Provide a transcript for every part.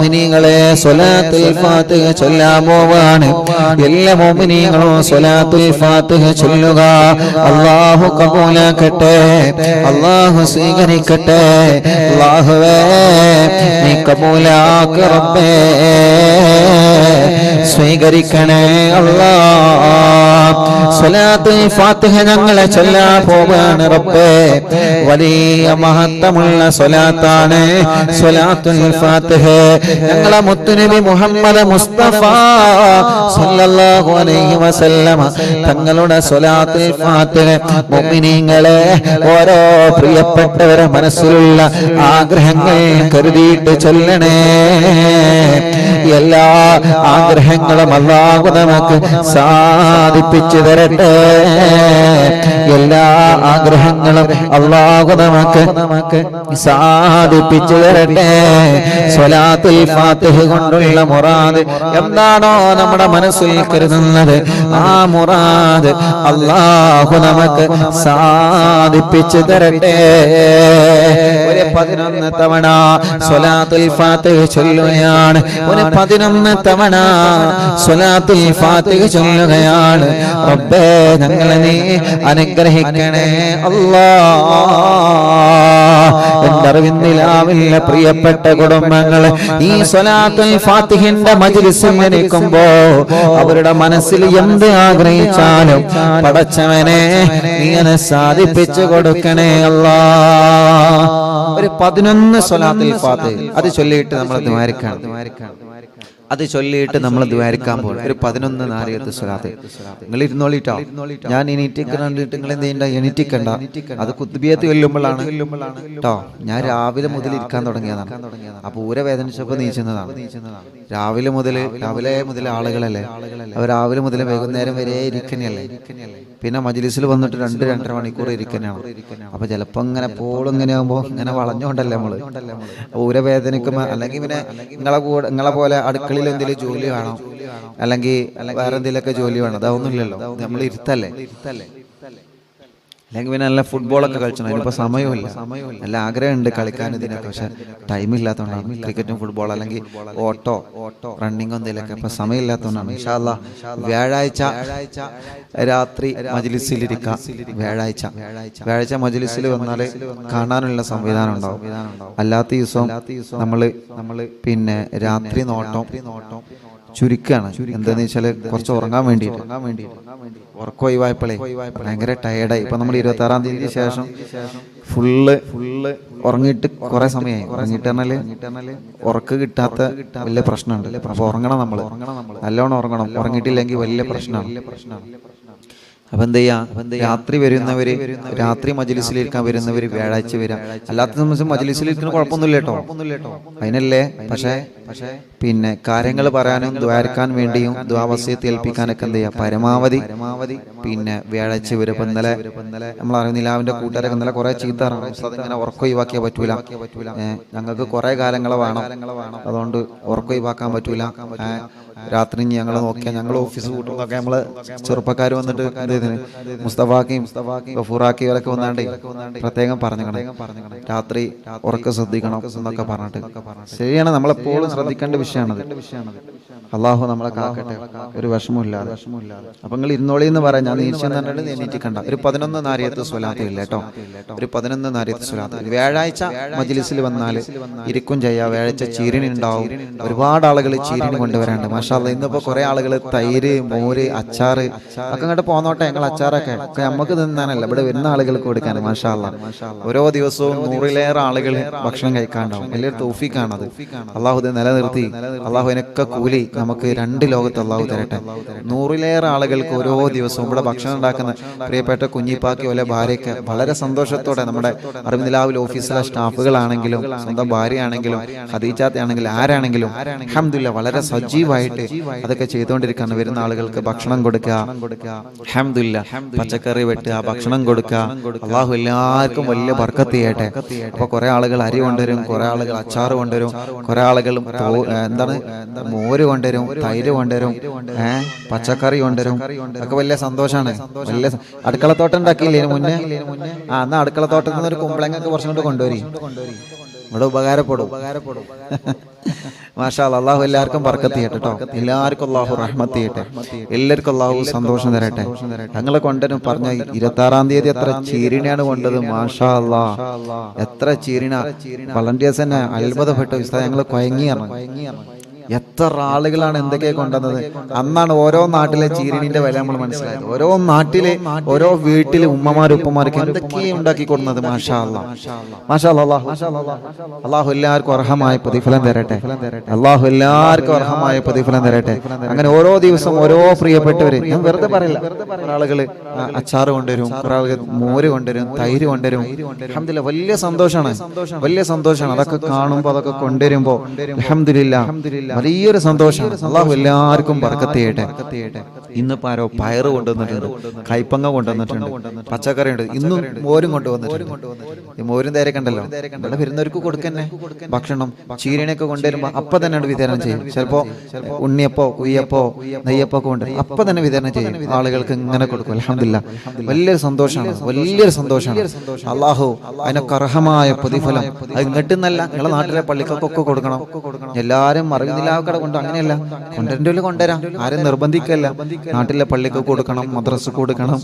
മുഅ്മിനീങ്ങളെ സ്വലാത്തുൽ ഫാത്തിഹ ചൊല്ലാൻ പോവാണ്. എല്ലാ മുഅ്മിനീങ്ങളും സ്വലാത്തുൽ ഫാത്തിഹ ചൊല്ലുക. അല്ലാഹു കബൂലാക്കട്ടെ, അല്ലാഹു സ്വീകരിക്കട്ടെ. അല്ലാഹുവേ നീ കബൂലാക്ക് റബ്ബേ, സ്വീകരിക്കണേ അല്ലാഹ്. സ്വലാത്തുൽ ഫാത്തിഹ ഞങ്ങളെ ചൊല്ലാൻ പോവാണ് റബ്ബേ. വലിയ മഹത്വമുള്ള സ്വലാത്താണ് സ്വലാത്തുൽ ഫാത്തിഹ. ഞങ്ങളെ മുത്തുനബി മുഹമ്മദ് മുസ്തഫ സല്ലല്ലാഹു അലൈഹി വസല്ലമ തങ്ങളുടെ സ്വലാത്തുൽ ഫാത്തിഹ മുഅ്മിനീങ്ങളെ ഓരോ പ്രിയപ്പെട്ടവരെ മനസ്സിലുള്ള ആഗ്രഹങ്ങൾ കരുതിയിട്ട് ചൊല്ലണേ. എല്ലാ ആഗ്രഹങ്ങളും അല്ലാഹു നമുക്ക് സാധിപ്പിച്ചു തരട്ടെ. എല്ലാ ആഗ്രഹങ്ങളും അല്ലാഹു നമുക്ക് സാധിപ്പിച്ചു തരട്ടെ. സ്വലാത്തുൽ ഫാത്തിഹ കൊണ്ടുള്ള മുറാദ് എന്താണോ നമ്മുടെ മനസ്സിൽ കരുതുന്നത് ആ മുറാദ് അല്ലാഹു നമുക്ക് സാധിപ്പിച്ചു തരട്ടെ. ഒരു 11 തവണ സ്വലാത്തുൽ ഫാത്തിഹ ചൊല്ലുകയാണ്. ഒരു 11 തവണ സ്വലാത്തുൽ ഫാത്തിഹ ചൊല്ലുകയാണ്. റബ്ബേ ഞങ്ങളെ നീ അനുഗ്രഹിക്കണേ അല്ലാഹ്. എന്റെ അറിവിന്നിലാവില്ല പ്രിയപ്പെട്ട കുടുംബങ്ങളെ, ഈ സ്വലാത്തുൽ ഫാത്തിഹിന്റെ മജ്ലിസിൽ ഇരിക്കുമ്പോ അവരുടെ മനസ്സിൽ എന്ത് ആഗ്രഹിച്ചാലും പടച്ചവനെ നീ അത് സാധിപ്പിച്ചു കൊടുക്കണേ അല്ലാഹ്. ഒരു 11 സ്വലാത്തുൽ ഫാത്തിഹ അത് ചൊല്ലിയിട്ട് നമ്മൾ ദ്വാരക്കാൻ ദ്വാരക്കാൻ പോകും. ഒരു 11 നാരിയത്ത് സ്വലാത്ത് നിങ്ങൾ ഇരുന്നോളിട്ടോ. ഞാൻ എണീറ്റിക്ക് കണ്ടിട്ട് നിങ്ങൾ എന്ത് ചെയ്യണ്ട, എണീറ്റിക്കണ്ട. അത് കുത്തുബിയത്ത് വെല്ലുമ്പോഴാണ് കേട്ടോ. ഞാൻ രാവിലെ മുതൽ ഇരിക്കാൻ തുടങ്ങിയതാണ്. അപ്പൊ ഊര വേദനിച്ചപ്പോ നീച്ചുന്നതാണ്. രാവിലെ മുതൽ ആളുകളല്ലേ, അവർ രാവിലെ മുതൽ വൈകുന്നേരം വരെ ഇരിക്കണല്ലേ. പിന്നെ മജ്ലിസിൽ വന്നിട്ട് 2-2.5 മണിക്കൂർ ഇരിക്കണാണ്. അപ്പൊ ചിലപ്പോ ഇങ്ങനെ പോളും ഇങ്ങനെ ആകുമ്പോ ഇങ്ങനെ വളഞ്ഞുകൊണ്ടല്ലേ നമ്മള് ഊര വേദനിക്കുമ്പോ, അല്ലെങ്കിൽ പിന്നെ നിങ്ങളെ പോലെ അടുക്കളയിൽ എന്തെങ്കിലും ജോലി വേണം, അല്ലെങ്കിൽ വേറെ എന്തെങ്കിലുമൊക്കെ ജോലി വേണം. അതൊന്നുമില്ലല്ലോ, നമ്മൾ ഇരുത്തല്ലേ. അല്ലെങ്കിൽ പിന്നെ നല്ല ഫുട്ബോളൊക്കെ കളിച്ചണം. അതിനിപ്പോൾ സമയമില്ല. നല്ല ആഗ്രഹമുണ്ട് കളിക്കാൻ ഇതിനൊക്കെ, പക്ഷെ ടൈമില്ലാത്തതുകൊണ്ടാണ്. ക്രിക്കറ്റും ഫുട്ബോൾ അല്ലെങ്കിൽ ഓട്ടോ റണ്ണിങ്ങോ എന്തെങ്കിലുമൊക്കെ ഇപ്പം സമയമില്ലാത്തതുകൊണ്ടാണ്. ഇൻഷാ അല്ലാഹ് വ്യാഴാഴ്ച രാത്രി മജ്ലിസിലിരിക്കാം. വ്യാഴാഴ്ച മജ്ലിസിൽ വന്നാൽ കാണാനുള്ള സംവിധാനം ഉണ്ടാവും. അല്ലാത്ത ദിവസം നമ്മൾ പിന്നെ രാത്രി നോട്ടം ചുരുക്കാണ്. എന്താന്ന് വെച്ചാൽ കുറച്ച് ഉറങ്ങാൻ വേണ്ടിയിട്ട്. ഉറക്കം ഒഴിവായപ്പോഴേ ഭയങ്കര ടയർഡായി. ഇപ്പൊ നമ്മൾ 26-ാം തീയതിക്ക് ശേഷം ഫുള്ള് ഉറങ്ങിയിട്ട് കുറെ സമയമായി. ഉറങ്ങിയിട്ട് പറഞ്ഞാല് ഉറക്ക് കിട്ടാത്ത വലിയ പ്രശ്നമുണ്ട്. അപ്പൊ ഉറങ്ങണം, നമ്മൾ നല്ലോണം ഉറങ്ങണം. ഉറങ്ങിയിട്ടില്ലെങ്കിൽ വലിയ പ്രശ്നമാണ്. അപ്പൊ എന്ത് ചെയ്യാ, രാത്രി വരുന്നവര്, രാത്രി മജ്ലിസിലിരിക്കാൻ വരുന്നവര് വ്യാഴാഴ്ച വരാം. അല്ലാത്ത ദിവസം മജ്ലിസിലിരിക്കുന്ന കുഴപ്പമൊന്നുമില്ല കേട്ടോ, അതിനല്ലേ. പക്ഷേ പിന്നെ കാര്യങ്ങൾ പറയാനും ദ്വാരക്കാൻ വേണ്ടിയും ദ്വാവസ്യത്തെ ഏൽപ്പിക്കാനൊക്കെ എന്ത് ചെയ്യാം, പരമാവധി പിന്നെ വ്യാഴാഴ്ച വരും. ഇപ്പൊ ഇന്നലെ നമ്മൾ അറിയുന്നില്ലാവിന്റെ കൂട്ടുകാരൊക്കെ ഇന്നലെ കുറെ ചീത്ത ഇങ്ങനെ ഉറക്കം ഒഴിവാക്കിയാൽ പറ്റൂല, ഞങ്ങൾക്ക് കുറെ കാലങ്ങളെ വേണം, അതുകൊണ്ട് ഉറക്കം ഒഴിവാക്കാൻ പറ്റൂല. രാത്രി ഞങ്ങൾ നോക്കിയാൽ ഞങ്ങൾ ഓഫീസ് കൂട്ടുന്നൊക്കെ നമ്മള് ചെറുപ്പക്കാർ വന്നിട്ട് മുസ്തഫാക്കിയും ഗഫൂറാക്കിയും അവരൊക്കെ വന്നാണ്ടേ പ്രത്യേകം പറഞ്ഞു രാത്രി ഉറക്കം ശ്രദ്ധിക്കണം എന്നൊക്കെ പറഞ്ഞിട്ട്. ശരിയാണ്, നമ്മളെപ്പോഴും ശ്രദ്ധിക്കേണ്ട വിഷയമാണത്. അള്ളാഹു നമ്മളെ കാക്കട്ടെ, ഒരു വിഷമമില്ലാതെ. അപ്പൊ നിങ്ങൾ ഇരുന്നോളി എന്ന് പറയാം. ഞാൻ നീച്ചിക്കണ്ട. ഒരു 11 നാരിയത്ത് സ്വലാത്ത് ഇല്ല കേട്ടോ, ഒരു 11 നാരിയത്ത് സ്വലാത്ത്. വ്യാഴാഴ്ച മജ്ലിസിൽ വന്നാൽ ഇരിക്കും ചെയ്യാം. വ്യാഴാഴ്ച ചീരണി ഉണ്ടാവും. ഒരുപാട് ആളുകൾ ചീരണി കൊണ്ടുവരാണ്ട്. മാഷാ അല്ലാഹ്, ഇന്നിപ്പോ കുറെ ആളുകൾ തൈര്, മോര്, അച്ചാറ് ഒക്കെ ഇങ്ങോട്ട് പോന്നോട്ടെ. ഞങ്ങൾ അച്ചാറൊക്കെ നമുക്ക് തിന്നാനല്ല, ഇവിടെ വരുന്ന ആളുകൾക്ക് കൊടുക്കാൻ. മാഷാ അല്ലാഹ്, ഓരോ ദിവസവും 100-ലേറെ ആളുകൾ ഭക്ഷണം കഴിക്കാണ്ടാവും. വലിയൊരു തൗഫീഖാണത്. അള്ളാഹു ഇത് നിലനിർത്തി അള്ളാഹു അതിനൊക്കെ കൂലി നമുക്ക് 2 ലോകത്ത് അള്ളാഹു തരട്ടെ. 100-ലേറെ ആളുകൾക്ക് ഓരോ ദിവസവും ഇവിടെ ഭക്ഷണം ഉണ്ടാക്കുന്ന പ്രിയപ്പെട്ട കുഞ്ഞിപ്പാക്കി പോലെ ഭാര്യയ്ക്ക് വളരെ സന്തോഷത്തോടെ, നമ്മുടെ അറിവിലാവിൽ ഓഫീസിലെ സ്റ്റാഫുകളാണെങ്കിലും സ്വന്തം ഭാര്യയാണെങ്കിലും ഖദീജാത്തയാണെങ്കിലും ആരാണെങ്കിലും അൽഹംദുലില്ലാഹ് വളരെ സജീവമായിട്ട് അതൊക്കെ ചെയ്തുകൊണ്ടിരിക്കുകയാണ്. വരുന്ന ആളുകൾക്ക് ഭക്ഷണം കൊടുക്കുക, അൽഹംദുലില്ലാഹ് പച്ചക്കറി വെട്ടുക, ഭക്ഷണം കൊടുക്കുക. അള്ളാഹു എല്ലാവർക്കും വലിയ ബർക്കത്ത് ചെയ്യട്ടെ. അപ്പൊ കുറെ ആളുകൾ അരി കൊണ്ടുവരും, കുറെ ആളുകൾ അച്ചാറ് കൊണ്ടുവരും, കുറെ ആളുകൾ എന്താണ് മോര് കൊണ്ടുവരും, തൈര് കൊണ്ടുവരും, പച്ചക്കറി കൊണ്ടുവരും. ഒക്കെ വലിയ സന്തോഷമാണ്. വലിയ അടുക്കളത്തോട്ടം ഉണ്ടാക്കിയില്ലേ മുന്നേ? എന്നാ അടുക്കളത്തോട്ടത്തിൽ നിന്ന് ഒരു കുമ്പളങ്ങൊക്കെ കുറച്ചും കൊണ്ട് കൊണ്ടുവരും. ഇവിടെ ഉപകാരപ്പെടും. മാഷാ അല്ലാഹ്. അള്ളാഹു എല്ലാവർക്കും ബർക്കത്ത് ചെയ്യട്ടെ കേട്ടോ. എല്ലാവർക്കും അള്ളാഹു റഹ്മത്ത് ചെയ്യട്ടെ. എല്ലാവർക്കും അള്ളാഹു സന്തോഷം തരട്ടെ. ഞങ്ങളെ കൊണ്ടുവരും പറഞ്ഞ 26-ാം തീയതി എത്ര ചീരിനെയാണ് കൊണ്ടത്. മാഷാ അല്ലാഹ്, എത്ര ചീരിന. വളണ്ടിയേഴ്സ് തന്നെ അത്ഭുതപ്പെട്ടു. ഞങ്ങൾ കൊയങ്ങിയാണ്. എത്ര ആളുകളാണ് എന്തൊക്കെ കൊണ്ടുവന്നത്. അന്നാണ് ഓരോ നാട്ടിലെ ചീരിണിന്റെ വില നമ്മൾ മനസ്സിലായത്. ഓരോ നാട്ടിലെ ഓരോ വീട്ടിലെ ഉമ്മമാരും ഉപ്പമാർക്ക് എന്തൊക്കെയാണ് ഉണ്ടാക്കി കൊടുക്കുന്നത്. മാഷാ അല്ലാഹ്, മാഷാ അല്ലാഹ്. അള്ളാഹു എല്ലാവർക്കും അർഹമായ പ്രതിഫലം തരട്ടെ. അള്ളാഹു എല്ലാവർക്കും അർഹമായ പ്രതിഫലം തരട്ടെ. അങ്ങനെ ഓരോ ദിവസം ഓരോ പ്രിയപ്പെട്ടവര്, ഞാൻ വെറുതെ പറയില്ല, ഒരാളുകള് അച്ചാറ് കൊണ്ടുവരും, ഒരാളുകൾ മോര് കൊണ്ടുവരും, തൈര് കൊണ്ടുവരും. അൽഹംദുലില്ലാഹ്, വലിയ സന്തോഷമാണ്, വലിയ സന്തോഷമാണ്. അതൊക്കെ കാണുമ്പോൾ അതൊക്കെ കൊണ്ടുവരുമ്പോ അൽഹംദുലില്ലാഹ് വലിയൊരു സന്തോഷമാണ്. അള്ളാഹു എല്ലാവർക്കും ബർക്കത്ത് ചെയ്യട്ടെ. ഇന്നിപ്പോ ആരോ പയറ് കൊണ്ടുവന്നിട്ടുണ്ട്, കൈപ്പങ്ങ കൊണ്ടുവന്നിട്ടുണ്ട്, പച്ചക്കറി ഉണ്ട്, ഇന്നും മോരും കൊണ്ടുവന്നിട്ടുണ്ട്. ഈ മോരും തേരൊക്കെ ഉണ്ടല്ലോ, ഇവിടെ വരുന്നവർക്ക് കൊടുക്കന്നെ ഭക്ഷണം. ചീരണിയൊക്കെ കൊണ്ടുവരുമ്പോ അപ്പൊ തന്നെ വിതരണം ചെയ്യും. ചിലപ്പോ ഉണ്ണിയപ്പോ കുയ്യപ്പോ നെയ്യപ്പോ ഒക്കെ കൊണ്ടുവരും, അപ്പൊ തന്നെ വിതരണം ചെയ്യും. ആളുകൾക്ക് ഇങ്ങനെ കൊടുക്കും. അൽഹംദുലില്ലാഹ്, വലിയൊരു സന്തോഷമാണ്, വലിയൊരു സന്തോഷമാണ്. അള്ളാഹു അതിനൊക്കെ അർഹമായ പ്രതിഫലം അത് ഇങ്ങോട്ടെന്നല്ല, നിങ്ങളെ നാട്ടിലെ പള്ളിക്കൊക്കെ കൊടുക്കണം. എല്ലാരും അറിയുന്നില്ല കട കൊണ്ട്, അങ്ങനെയല്ല, കൊണ്ടുവരേണ്ട കൊണ്ടുവരാം, ആരും നിർബന്ധിക്കല്ല. നാട്ടിലെ പള്ളിക്ക് കൊടുക്കണം, മദ്രസ കൊടുക്കണം.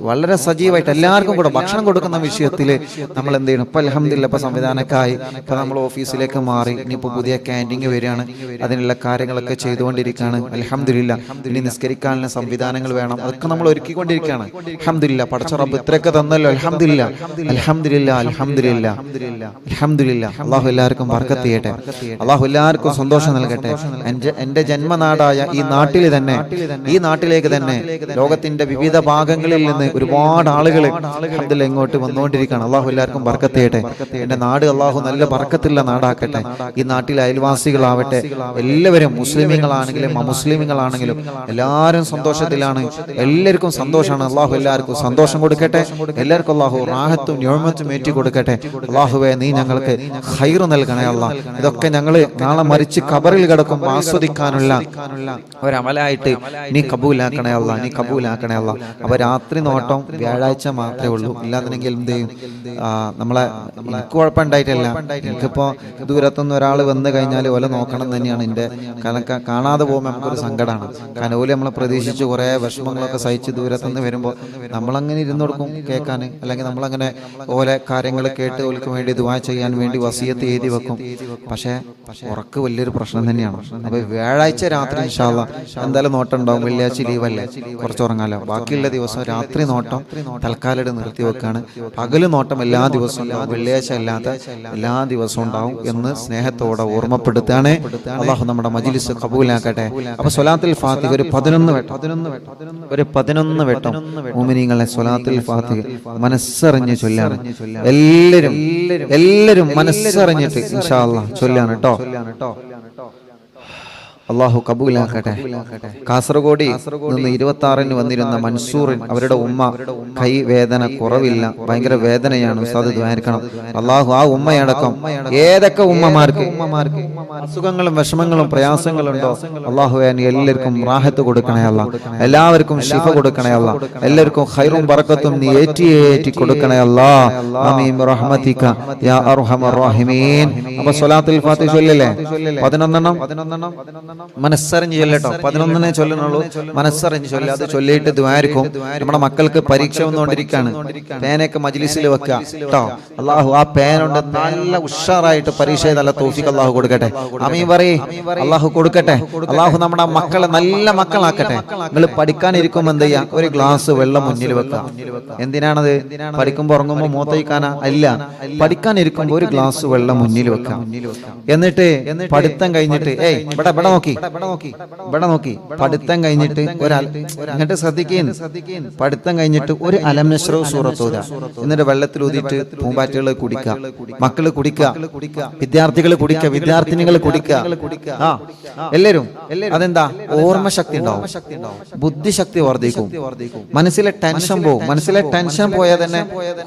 വളരെ സജീവമായിട്ട് എല്ലാവർക്കും കൂടെ ഭക്ഷണം കൊടുക്കുന്ന വിഷയത്തില് നമ്മൾ എന്ത് ചെയ്യണം. ഇപ്പൊ അൽഹംദുലില്ലാഹ് ഇപ്പൊ സംവിധാനമൊക്കെ ആയി. ഇപ്പൊ നമ്മൾ ഓഫീസിലേക്ക് മാറി, ഇനിയിപ്പോ പുതിയ ക്യാൻറ്റീൻ വരികയാണ്. അതിനുള്ള കാര്യങ്ങളൊക്കെ ചെയ്തുകൊണ്ടിരിക്കുകയാണ്. അൽഹംദുലില്ലാഹ് ഇനി നിസ്കരിക്കാനുള്ള സംവിധാനങ്ങൾ വേണം, അതൊക്കെ നമ്മൾ ഒരുക്കിക്കൊണ്ടിരിക്കുകയാണ്. അൽഹംദുലില്ലാഹ് പടച്ച റബ്ബ് ഇത്രയൊക്കെ തന്നല്ലോ. അൽഹംദുലില്ലാഹ്, അൽഹംദുലില്ലാഹ്, അൽഹംദുലില്ലാഹ്, അൽഹംദുലില്ലാഹ്. അള്ളാഹു എല്ലാവർക്കും ബർക്കത്ത് ചെയ്യട്ടെ. അള്ളാഹു എല്ലാവർക്കും സന്തോഷം നൽകട്ടെ. എന്റെ ജന്മനാടായ ഈ നാട്ടിൽ തന്നെ, ഈ നാട്ടിലേക്ക് തന്നെ ലോകത്തിന്റെ വിവിധ ഭാഗങ്ങളിൽ നിന്ന് ഒരുപാട് ആളുകൾ അൽഹംദുലില്ലാഹ് ഇങ്ങോട്ട് വന്നുകൊണ്ടിരിക്കുകയാണ്. അള്ളാഹു എല്ലാവർക്കും ബർക്കത്ത് ചെയ്യട്ടെ. എന്റെ നാട് അള്ളാഹു നല്ല ബർക്കത്തുള്ള നാടാക്കട്ടെ. ഈ നാട്ടിലെ അയൽവാസികളാവട്ടെ, എല്ലാവരും മുസ്ലിമീങ്ങളാണെങ്കിലും അമുസ്ലിമീങ്ങളാണെങ്കിലും എല്ലാവരും സന്തോഷത്തിലാണ്. എല്ലാവർക്കും സന്തോഷമാണ്. അള്ളാഹു എല്ലാവർക്കും സന്തോഷം കൊടുക്കട്ടെ. എല്ലാവർക്കും അള്ളാഹു റാഹത്തും നിഅമത്തും ഏറ്റി കൊടുക്കട്ടെ. അള്ളാഹുവേ, നീ ഞങ്ങൾക്ക് ഖൈർ നൽകണേ അല്ലാഹ്. ഇതൊക്കെ ഞങ്ങൾ നാളെ മരിച്ച് ഖബറിൽ കിടക്കുമ്പോൾ ആസ്വദിക്കാനുള്ള ഒരമലായിട്ട് നീ കബൂലാക്കണേ അല്ലാഹ്, നീ കബൂലാക്കണേ അല്ലാഹ്. അപ്പൊ രാത്രി നോട്ടം വ്യാഴാഴ്ച മാത്രമേ ഉള്ളൂ. ഇല്ലാന്നുണ്ടെങ്കിൽ എന്ത് ചെയ്യും, നമ്മളെ എനിക്ക് കുഴപ്പമുണ്ടായിട്ടില്ല. എനിക്കിപ്പോ ദൂരത്തുനിന്ന് ഒരാൾ വന്നു കഴിഞ്ഞാൽ ഓല നോക്കണം തന്നെയാണ് എൻ്റെ. കാരണം കാണാതെ പോകുമ്പോൾ നമുക്കൊരു സങ്കടമാണ്. കാരണം ഓല് നമ്മളെ പ്രതീക്ഷിച്ച് കുറേ വിഷമങ്ങളൊക്കെ സഹിച്ച് ദൂരത്തുനിന്ന് വരുമ്പോൾ നമ്മളങ്ങനെ ഇരുന്ന് കൊടുക്കും കേൾക്കാൻ, അല്ലെങ്കിൽ നമ്മളങ്ങനെ ഓലെ കാര്യങ്ങൾ കേട്ട് ഓൽക്ക് വേണ്ടി ദുആ ചെയ്യാൻ വേണ്ടി വസിയത്ത് എഴുതി വെക്കും. പക്ഷേ ഉറക്ക് വലിയൊരു പ്രശ്നം തന്നെയാണ്. അപ്പൊ വ്യാഴാഴ്ച രാത്രി ഇൻഷാ അല്ലാഹ് എന്തായാലും നോട്ടം ഉണ്ടാവും. വെള്ളിയാഴ്ച ലീവല്ലേ, കുറച്ച് ഉറങ്ങാലോ. ബാക്കിയുള്ള ദിവസം രാത്രി നോട്ടം തൽക്കാലം നിർത്തി വെക്കാണ്. പകല് നോട്ടം എല്ലാ ദിവസവും ഉണ്ടാവും, വെള്ളിയാഴ്ച അല്ലാത്ത എല്ലാ ദിവസവും ഉണ്ടാവും എന്ന് സ്നേഹത്തോടെ ഓർമ്മപ്പെടുത്താണ്. അള്ളാഹു നമ്മുടെ മജ്ലിസ് ഖബൂലാക്കട്ടെ. അപ്പൊ സ്വലാത്തുൽ ഫാത്തിഹ ഒരു 11 വട്ടം മുഅ്മിനീങ്ങളെ സ്വലാത്തുൽ ഫാത്തിഹ മനസ്സറിഞ്ഞ് ചൊല്ലാണ്. എല്ലാവരും മനസ്സറിഞ്ഞിട്ട് ഇൻഷാ അല്ലാഹ് ചൊല്ലാണ് കേട്ടോ. അള്ളാഹു കബൂലാക്കട്ടെ. കാസർഗോഡ് നിന്ന് 26-ന് വന്നിരുന്ന മൻസൂറിൻ, അവരുടെ ഉമ്മ കൈ വേദന കുറവില്ല, ഭയങ്കര വേദനയാണ്, ഉസ്താദ് ദ്വാരിക്കണം. അള്ളാഹു ആ ഉമ്മയടക്കം ഏതൊക്കെ ഉമ്മമാർക്ക് അസുഖങ്ങളും വിഷമങ്ങളും പ്രയാസങ്ങളും ഉണ്ടോ, അള്ളാഹു എല്ലാവർക്കും റാഹത്ത് കൊടുക്കണേ അല്ലാഹ്. എല്ലാവർക്കും ശിഫ കൊടുക്കണേ അല്ലാഹ്. എല്ലാവർക്കും ഖൈറും ബറക്കത്തും നീ ഏറ്റി കൊടുക്കണേ അല്ലാഹ്. ആമീൻ റഹ്മതിക യാ അർഹമർ റഹീമീൻ. അപ്പൊ സ്വലാത്തുൽ ഫാത്തിഹ ചൊല്ലല്ലേ 11 മനസ്സറിഞ്ഞ് ചൊല്ലട്ടോ. 11 ചൊല്ലുന്നുള്ളൂ, മനസ്സറിഞ്ഞ് ചൊല്ല. അത് ചൊല്ലിയിട്ട് ദ്വാരിക്കും. നമ്മുടെ മക്കൾക്ക് പരീക്ഷ വന്നുകൊണ്ടിരിക്കുകയാണ്. പേനയൊക്കെ മജ്ലിസിൽ വെക്കുക കേട്ടോ. അള്ളാഹു ആ പേനുണ്ട് നല്ല ഉഷാറായിട്ട് പരീക്ഷ നല്ല തൗഫീഖ് അള്ളാഹു കൊടുക്കട്ടെ. ആമീൻ പറയ്. അള്ളാഹു കൊടുക്കട്ടെ. അള്ളാഹു നമ്മുടെ മക്കളെ നല്ല മക്കളാക്കട്ടെ. നിങ്ങൾ പഠിക്കാനിരിക്കുമ്പോൾ എന്ത് ചെയ്യാ, ഒരു ഗ്ലാസ് വെള്ളം മുന്നിൽ വെക്കുക. എന്തിനാണത്? പഠിക്കുമ്പോൾ ഉറങ്ങുമ്പോൾ മൂത്തയിക്കാനാ? അല്ല, പഠിക്കാനിരിക്കുമ്പോൾ ഒരു ഗ്ലാസ് വെള്ളം മുന്നിൽ വെക്കാം. എന്നിട്ട് പഠിത്തം കഴിഞ്ഞിട്ട് ഇവിടെ നോക്കി പഠിത്തം കഴിഞ്ഞിട്ട് എന്നിട്ട് ശ്രദ്ധിക്കുകയും പഠിത്തം കഴിഞ്ഞിട്ട് ഒരു അലം നശ്റഹ് സൂറത്ത് ഓതുക. എന്നിട്ട് വെള്ളത്തിൽ ഊതിയിട്ട് പൂമ്പാറ്റകൾ കുടിക്കുക, മക്കള് കുടിക്കുക, വിദ്യാർത്ഥികൾ കുടിക്കുക, വിദ്യാർത്ഥിനികൾ കുടിക്കുക. എല്ലാവരും അതെന്താ, ഓർമ്മശക്തി ഉണ്ടാവും, ബുദ്ധിശക്തി വർദ്ധിക്കും, മനസ്സിലെ ടെൻഷൻ പോകും. മനസ്സിലെ ടെൻഷൻ പോയാൽ തന്നെ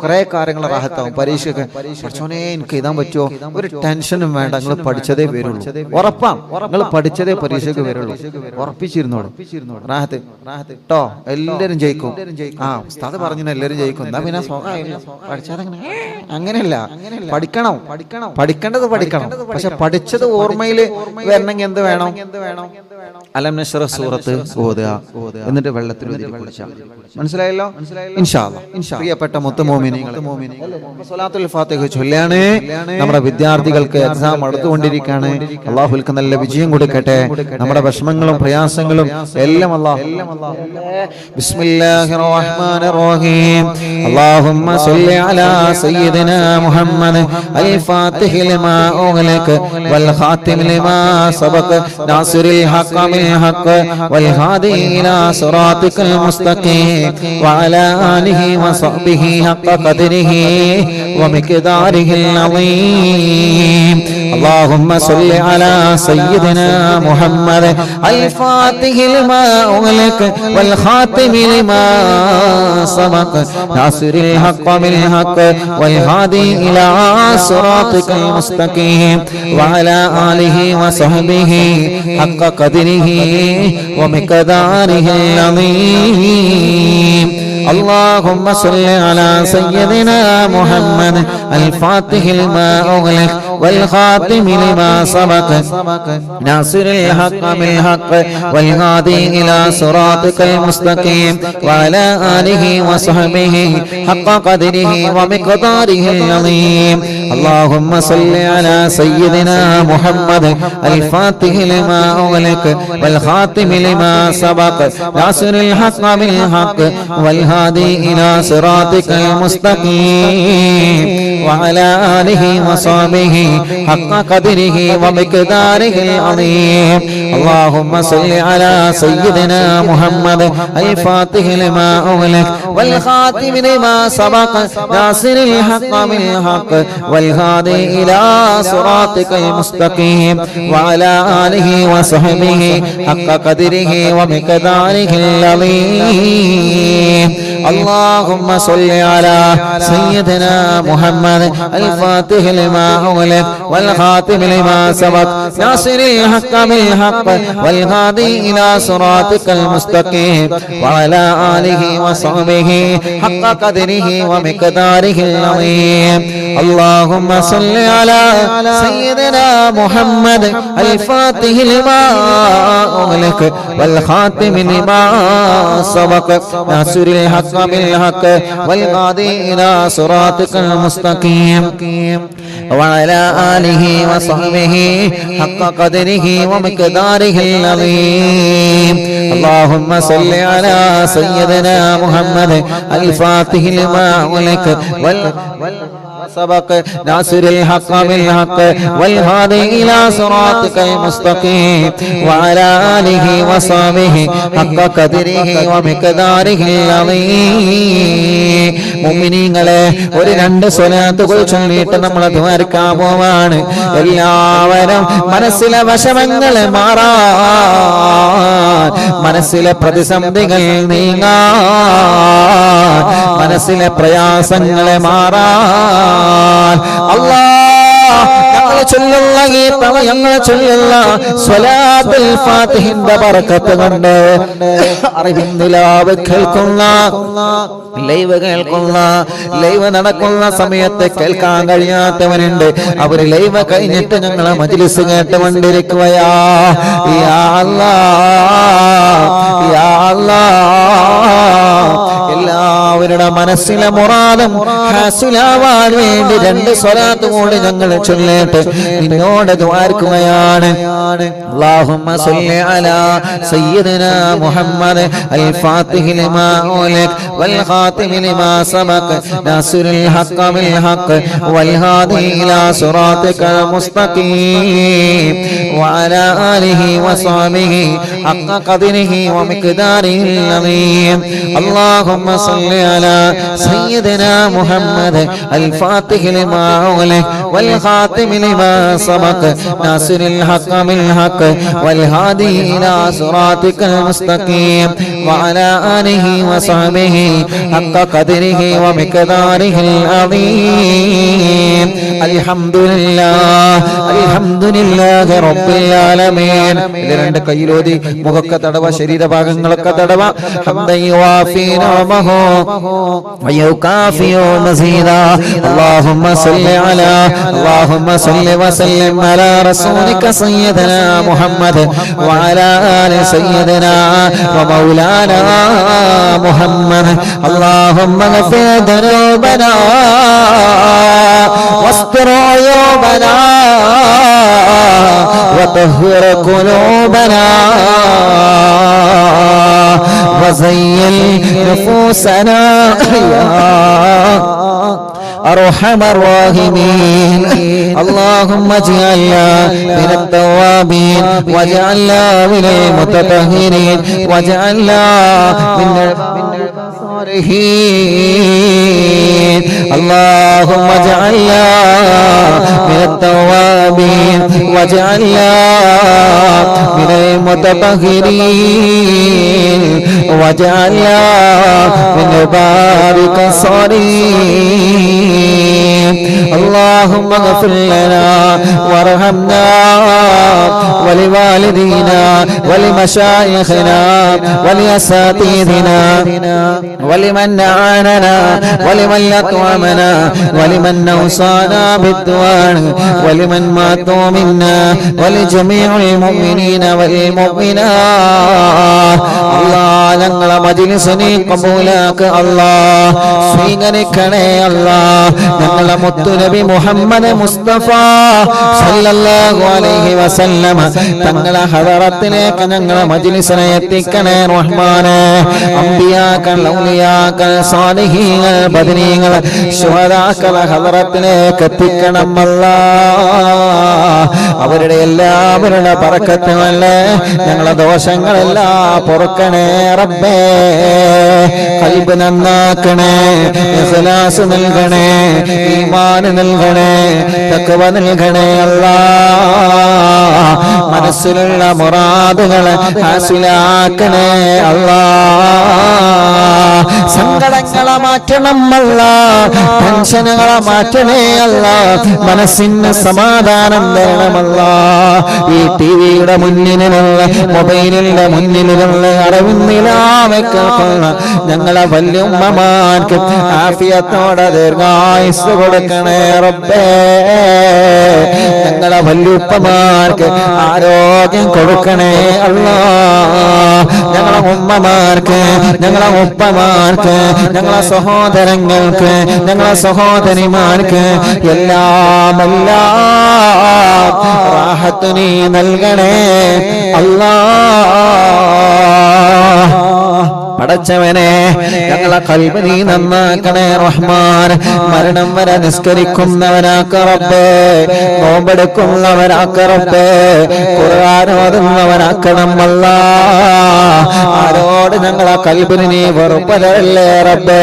കുറെ കാര്യങ്ങൾ റാഹത്താവും. പരീക്ഷയ്ക്ക് പഠിച്ചോനെ എനിക്ക് എഴുതാൻ പറ്റുമോ, ഒരു ടെൻഷനും വേണ്ട, നിങ്ങൾ പഠിച്ചതേ വരുള്ളൂ. ഉറപ്പാണ്, നിങ്ങൾ പഠിച്ചതേ പഠിച്ചതേ പരീക്ഷയ്ക്ക് വരുള്ളൂ. ഉറപ്പിച്ചിരുന്നോളൂ. റാഹത്ത് ട്ടോ, എല്ലാവരും ജയിക്കും. ആ ഉസ്താദ് പറഞ്ഞു എല്ലാവരും ജയിക്കും. എന്താ പിന്നെ പഠിച്ചാതെങ്ങനെ? അങ്ങനെയല്ല, പഠിക്കണം. പഠിക്കേണ്ടത് പഠിക്കണം. പക്ഷെ പഠിച്ചത് ഓർമ്മയിൽ വരണമെങ്കിൽ എന്ത് വേണം? അലം നശ്റഹ് സൂറത്ത് ഓതുക, എന്നിട്ട് വെള്ളത്തിൽ കുടിച്ചാൽ. മനസ്സിലായല്ലോ? ഇൻഷാ അല്ലാഹ്. പ്രിയപ്പെട്ട മുത്തുമോമിനീങ്ങളെ, സ്വലാത്തുൽ ഫാത്തിഹ ചൊല്ലാണ്. നമ്മുടെ വിദ്യാർത്ഥികൾക്ക് എക്സാം അടുത്തുകൊണ്ടിരിക്കുകയാണ്. അല്ലാഹുൽക്ക് നല്ല വിജയം കൊടുക്കട്ടെ. നമ്മുടെ വിഷമങ്ങളും പ്രയാസങ്ങളും എല്ലാം അല്ലാഹ്. ബിസ്മില്ലാഹിർ റഹ്മാനിർ റഹീം. അല്ലാഹുമ്മ സ്വല്ലി അലാ സയ്യിദിനാ മുഹമ്മദ് അൽ ഫാത്തിഹി ലിമാ ഉഗ്ലിക വൽ ഖാതിമി ലിമാ സബഖ നാസിറിൽ ഹഖ് ബിൽ ഹഖ് വൽ ഹാദി ഇലാ സിറാതികൽ മുസ്തഖീം വഅലാ ആലിഹി വസഹ്ബിഹി ഹഖ ഖദ്രിഹി വമിഖ്ദാരിഹിൽ അളീം. اللهم صل على سيدنا محمد الفاتح لما أغلق والخاتم لما سبق ناصر الحق بالحق والهادي إلى صراطك المستقيم وعلى آله وصحبه حق قدره ومقداره العظيم. اللهم صل على سيدنا محمد الفاتح لما أغلق والخاتم لما سبق ناصر الحق بالحق والهادي إلى صراطك المستقيم وعلى آله وصحبه حق قدره ومقداره العظيم. اللهم صل على سيدنا محمد الفاتح لما أغلق والخاتم لما سبق ناصر الحق بالحق والهادي إلى صراطك المستقيم وعلى آله وصحبه حق قدره ومقداره العظيم. اللهم صل على سيدنا محمد الفاتح لما أغلق والخاتم لما سبق ناصر الحق بالحق والهادي إلى صراطك المستقيم وعلى آله وصحبه حق قدره ومقداره العظيم. اللهم صل على سيدنا محمد الفاتح لما أغلق والخاتم لما سبق ناصر الحق بالحق والهادي إلى صراطك المستقيم وعلى آله وصحبه حق قدره ومقداره العظيم. اللهم صل على سيدنا محمد الفاتح لما أغلق والخاتم لما سبق ناصر الحق بالحق والهادي إلى صراطك المستقيم وعلى آله وصحبه حق قدره ومقداره العظيم. اللهم صل على سيدنا محمد الفاتح لما أغلق سبق ناصر الحق بالحق والهادي إلى صراطك المستقيم وعلى آله وصحبه حق قدره ومقداره العظيم. മുഅ്മിനീങ്ങളെ, ഒരു രണ്ട് സ്വലാത്തുകൾ ചൊല്ലിയിട്ട് നമ്മൾ ദ്വാരക്കാൻ പോവാണ്. എല്ലാവരും മനസ്സിലെ വിഷമങ്ങൾ മാറാൻ, മനസ്സിലെ പ്രതിസന്ധികൾ നീങ്ങാൻ, മനസ്സിലെ പ്രയാസങ്ങളെ മാറാൻ ഞങ്ങളെ ചൊല്ലുള്ള സ്വലാത്തുൽ ഫാത്തിഹിന്റെ ബറക്കത്ത് കൊണ്ട് അറിവിന്റെ ലാവ് കേൾക്കുന്ന ലൈവ് നടക്കുന്ന സമയത്ത് കേൾക്കാൻ കഴിയാത്തവനുണ്ട്. അവര് ലൈവ് കഴിഞ്ഞിട്ട് ഞങ്ങളെ മജ്ലിസ് കേട്ടുകൊണ്ടിരിക്കുകയാ. യാ അല്ലാഹ്, യാ അല്ലാഹ്, എല്ലാവരുടെ മനസ്സിലെ മുറാദും ഹാസിലാവാൻ വേണ്ടി രണ്ട് സ്വലാത്ത് കൂടി ഞങ്ങൾ ചൊല്ലിട്ട് നിന്നോട് ദുആർക്കുകയാണ്. اللهم صل على سيدنا محمد الفاتح لما أغلق والخاتم لما سبق ناصر الحق بالحق والهادي إلى صراطك المستقيم وعلى آله وصحبه حق قدره ومقداره العظيم. اللهم صل على سيدنا محمد الفاتح لما أغلق والخاتم لما سبق ناصر الحق بالحق والهادي إلى صراطك المستقيم وعلى آله وصحبه حق قدره ومقداره العظيم. الحمد لله، الحمد لله رب റബ്ബിൽ ആലമീൻ. ഇത് രണ്ട് കൈയിലോതി മുഖക്കെ തടവ, ശരീരഭാഗങ്ങളൊക്കെ തടവ. ഹംദൻ യുവാഫി നിഅമഹു വയുകാഫിഉ മസീദാ. അല്ലാഹുമ്മ സല്ലി വസല്ലിം അലാ റസൂലിക സയ്യിദനാ മുഹമ്മദ് വഅലാ ആലി സയ്യിദനാ വമൗലാനാ മുഹമ്മദ്. അല്ലാഹുമ്മ ഗഫിർ ദുനൂബനാ واستر عيوبنا وطهر قلوبنا وزين نفوسنا يا أرحم الراحمين. اللهم اجعلنا من التوابين واجعلنا من المتطهرين واجعلنا من الصالحين. اللهم اجعلنا من التوابين واجعلنا من المتطهرين واجعلنا من عبادك الصالحين. اللهم اغفر لنا وارحمنا ولوالدينا ولمشايخنا ولأساتذتنا ولمن أعاننا ولمن أطعمنا ولمن أوصانا بالدعاء ولمن ماتوا منا ولجميع المؤمنين والمؤمنات. الله ഞങ്ങളെ മജ്‌ലിസിനെ ഖബൂലാക്ക് അല്ലാഹ്, സ്വീകരിക്കണേ അല്ലാഹ്. ഞങ്ങളെ മുത്തുനബി മുഹമ്മദ് മുസ്തഫ സല്ലല്ലാഹു അലൈഹി വസല്ലം തങ്ങളെ ഹദറത്തിലേക്ക് ഞങ്ങളെ മജ്‌ലിസിനെ എത്തിക്കണേ റഹ്മാനേ. അംബിയാക്കൾ, ഔലിയാക്കൾ, സാലിഹീങ്ങൾ, ബദരീങ്ങൾ, ശുഹദാക്കളെ ഹദറത്തിലേക്ക് എത്തിക്കണം അല്ലാഹ്. അവരുടെ എല്ലാവരുടെ ബറക്കത്തുമല്ലേ ഞങ്ങളെ ദോഷങ്ങളെല്ലാം പൊറുക്കണേ റബ്ബേ. ഖൽബ് നന്നാക്കണേ, ഇഖ്ലാസ് നൽകണേ, ഈമാൻ നൽകണേ, തഖ്വ നൽകണേ അല്ലാഹ്. മനസ്സിലുള്ള മുറാദുകളെ ഹാസിലാക്കണേ അല്ലാഹ്. സങ്കടങ്ങളെ മാറ്റണം അല്ലാഹ്, ടെൻഷനുകളെ മാറ്റണേ അല്ലാഹ്. മനസ്സിന് സമാധാനം തരണമല്ലാഹ്. ഈ ടിവിയുടെ മുന്നിലുള്ള, മൊബൈലിന്റെ മുന്നിലുള്ള അറിവിന്നിലാവെക്കുന്ന ഞങ്ങളെ വല്യുമ്മമാർക്ക് ആഫിയത്തോടെ ദീർഘായുസ്സ് കൊടുക്കണേ റബ്ബേ. ഞങ്ങളെ വല്യുപ്പമാർക്ക് ആരോഗ്യം കൊടുക്കണേ അല്ലാഹ്. ഞങ്ങളെ ഉമ്മമാർക്ക്, ഞങ്ങളെ ഉപ്പമാർക്ക്, ഞങ്ങളെ സഹോദരങ്ങൾക്ക്, ഞങ്ങളെ സഹോദരിമാർക്ക് എല്ലാം റാഹത്ത് നീ നൽകണേ അല്ലാഹ്. പടച്ചവനെ ഞങ്ങളെ ഖൽബ് നീ നന്നാക്കണേ റഹ്മാൻ. മരണം വരെ നിസ്കരിക്കുന്നവനാക്ക റബ്ബേ, നോമ്പെടുക്കുന്നവനാക്ക റബ്ബേ, ഖുർആൻ ഓതുന്നവനാക്കണം അല്ലാഹ്. ആരോട് ഞങ്ങളെ ഖൽബിന് നീ വെറുപ്പതല്ലേ റബ്ബേ.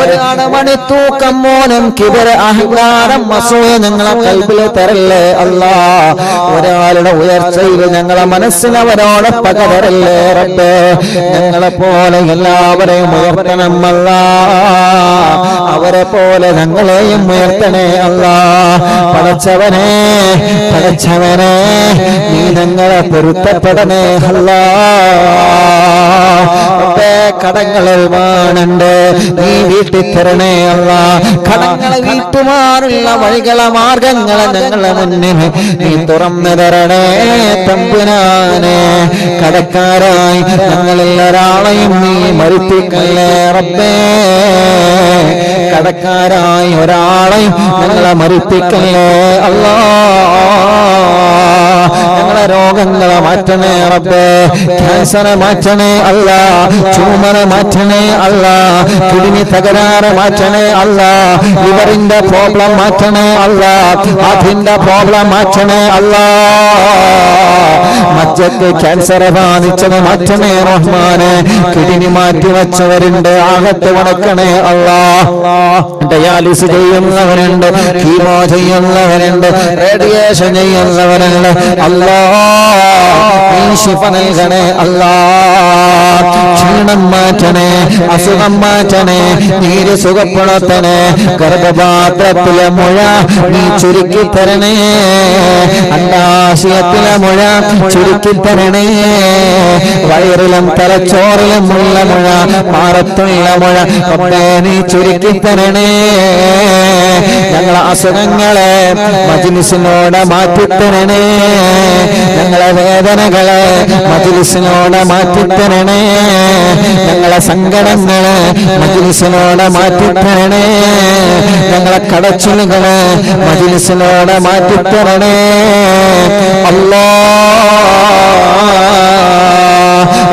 ഒരാണ് മണിത്തൂക്കം മോനം കിബർ അഹങ്കാരം അസൂയ ഞങ്ങളെ ഖൽബിൽ തരല്ലേ അല്ലാഹ്. ഒരാളുടെ ഉയർച്ചയിൽ ഞങ്ങളെ മനസ്സിനവരോട് പകരല്ലേ റബ്ബേ. ഞങ്ങളെ പോലെ എല്ലാവരെയും ഉയർത്തണം അല്ലാഹ്. അവരെ പോലെ ഞങ്ങളെയും ഉയർത്തണേ അല്ലാഹ്. പടച്ചവനെ, പടച്ചവനെ നീ ഞങ്ങളെ പൊരുത്തപ്പെടണേ അല്ലാഹ്. കടങ്ങൾ ഒരുപാടുണ്ട്, നീ വീട്ടിൽ തരണേ അല്ലാഹ്. കടങ്ങളെ വീട്ടുമാറുള്ള വഴികളെ മാർഗങ്ങളെ ഞങ്ങളെ മുന്നിൽ നീ തുറന്നു തരണേ തമ്പുരാനെ. കടക്കാരായി ഞങ്ങളിൽ ഒരാളെയും നീ മരിപ്പിക്കല്ലേ റബ്ബേ. കടക്കാരായി ഒരാളെയും ഞങ്ങളെ മരിപ്പിക്കല്ലേ അല്ലാഹ്. ഞങ്ങളെ രോഗങ്ങളെ മാറ്റണേ റബ്ബേ. ക്യാൻസറെ മാറ്റണേ അല്ലാഹ്, ട്യൂമറെ മാറ്റണേ അല്ലാഹ്, കിഡ്നി തകരാറ് മാറ്റണേ അല്ലാഹ്, ലിവറിന്റെ പ്രോബ്ലം മാറ്റണേ അല്ലാഹ്, ഹാർട്ടിന്റെ പ്രോബ്ലം മാറ്റണേ അല്ലാഹ്. മജ്ജക്ക് ക്യാൻസർ ബാധിച്ചത് മാറ്റണേ റഹ്മാനെ. കിഡ്നി മാറ്റി വെച്ചവരുണ്ട്, ആകത്ത് വണക്കണേ അല്ലാഹ്. ഡയാലിസ് ചെയ്യുന്നവരുണ്ട്, കീമോ ചെയ്യുന്നവരുണ്ട്, റേഡിയേഷൻ ചെയ്യുന്നവരുണ്ട് അല്ലാഹ്. നീ ശിഫ നൽകണേ അല്ലാഹ്. ക്ഷീണം മാറ്റണേ, അസുഖം മാറ്റണേ, നീര് സുഖപ്പെടുത്തണേ, ഗർഭപാത്രത്തിലെ മുഴ നീ ചുരുക്കി തരണേ, അണ്ടാശയത്തിലെ മുഴ ചുരുക്കി തരണേ, വയറിലും തലച്ചോറിലും ഉള്ള മുഴ, മാറത്തുള്ള മുഴ റബ്ബേ നീ ചുരുക്കി തരണേ. ഞങ്ങളെ അസുഖങ്ങളെ മജ്‌ലിസിനോട് മാറ്റിത്തരണേ, ഞങ്ങളെ വേദനകളെ മജ്‌ലിസിനോട് മാറ്റിത്തരണേ, ഞങ്ങളെ സങ്കടങ്ങളെ മജ്‌ലിസിനോട് മാറ്റിത്തരണേ, ഞങ്ങളെ കടച്ചിലുകളെ മജ്‌ലിസിനോട് മാറ്റിത്തരണേ.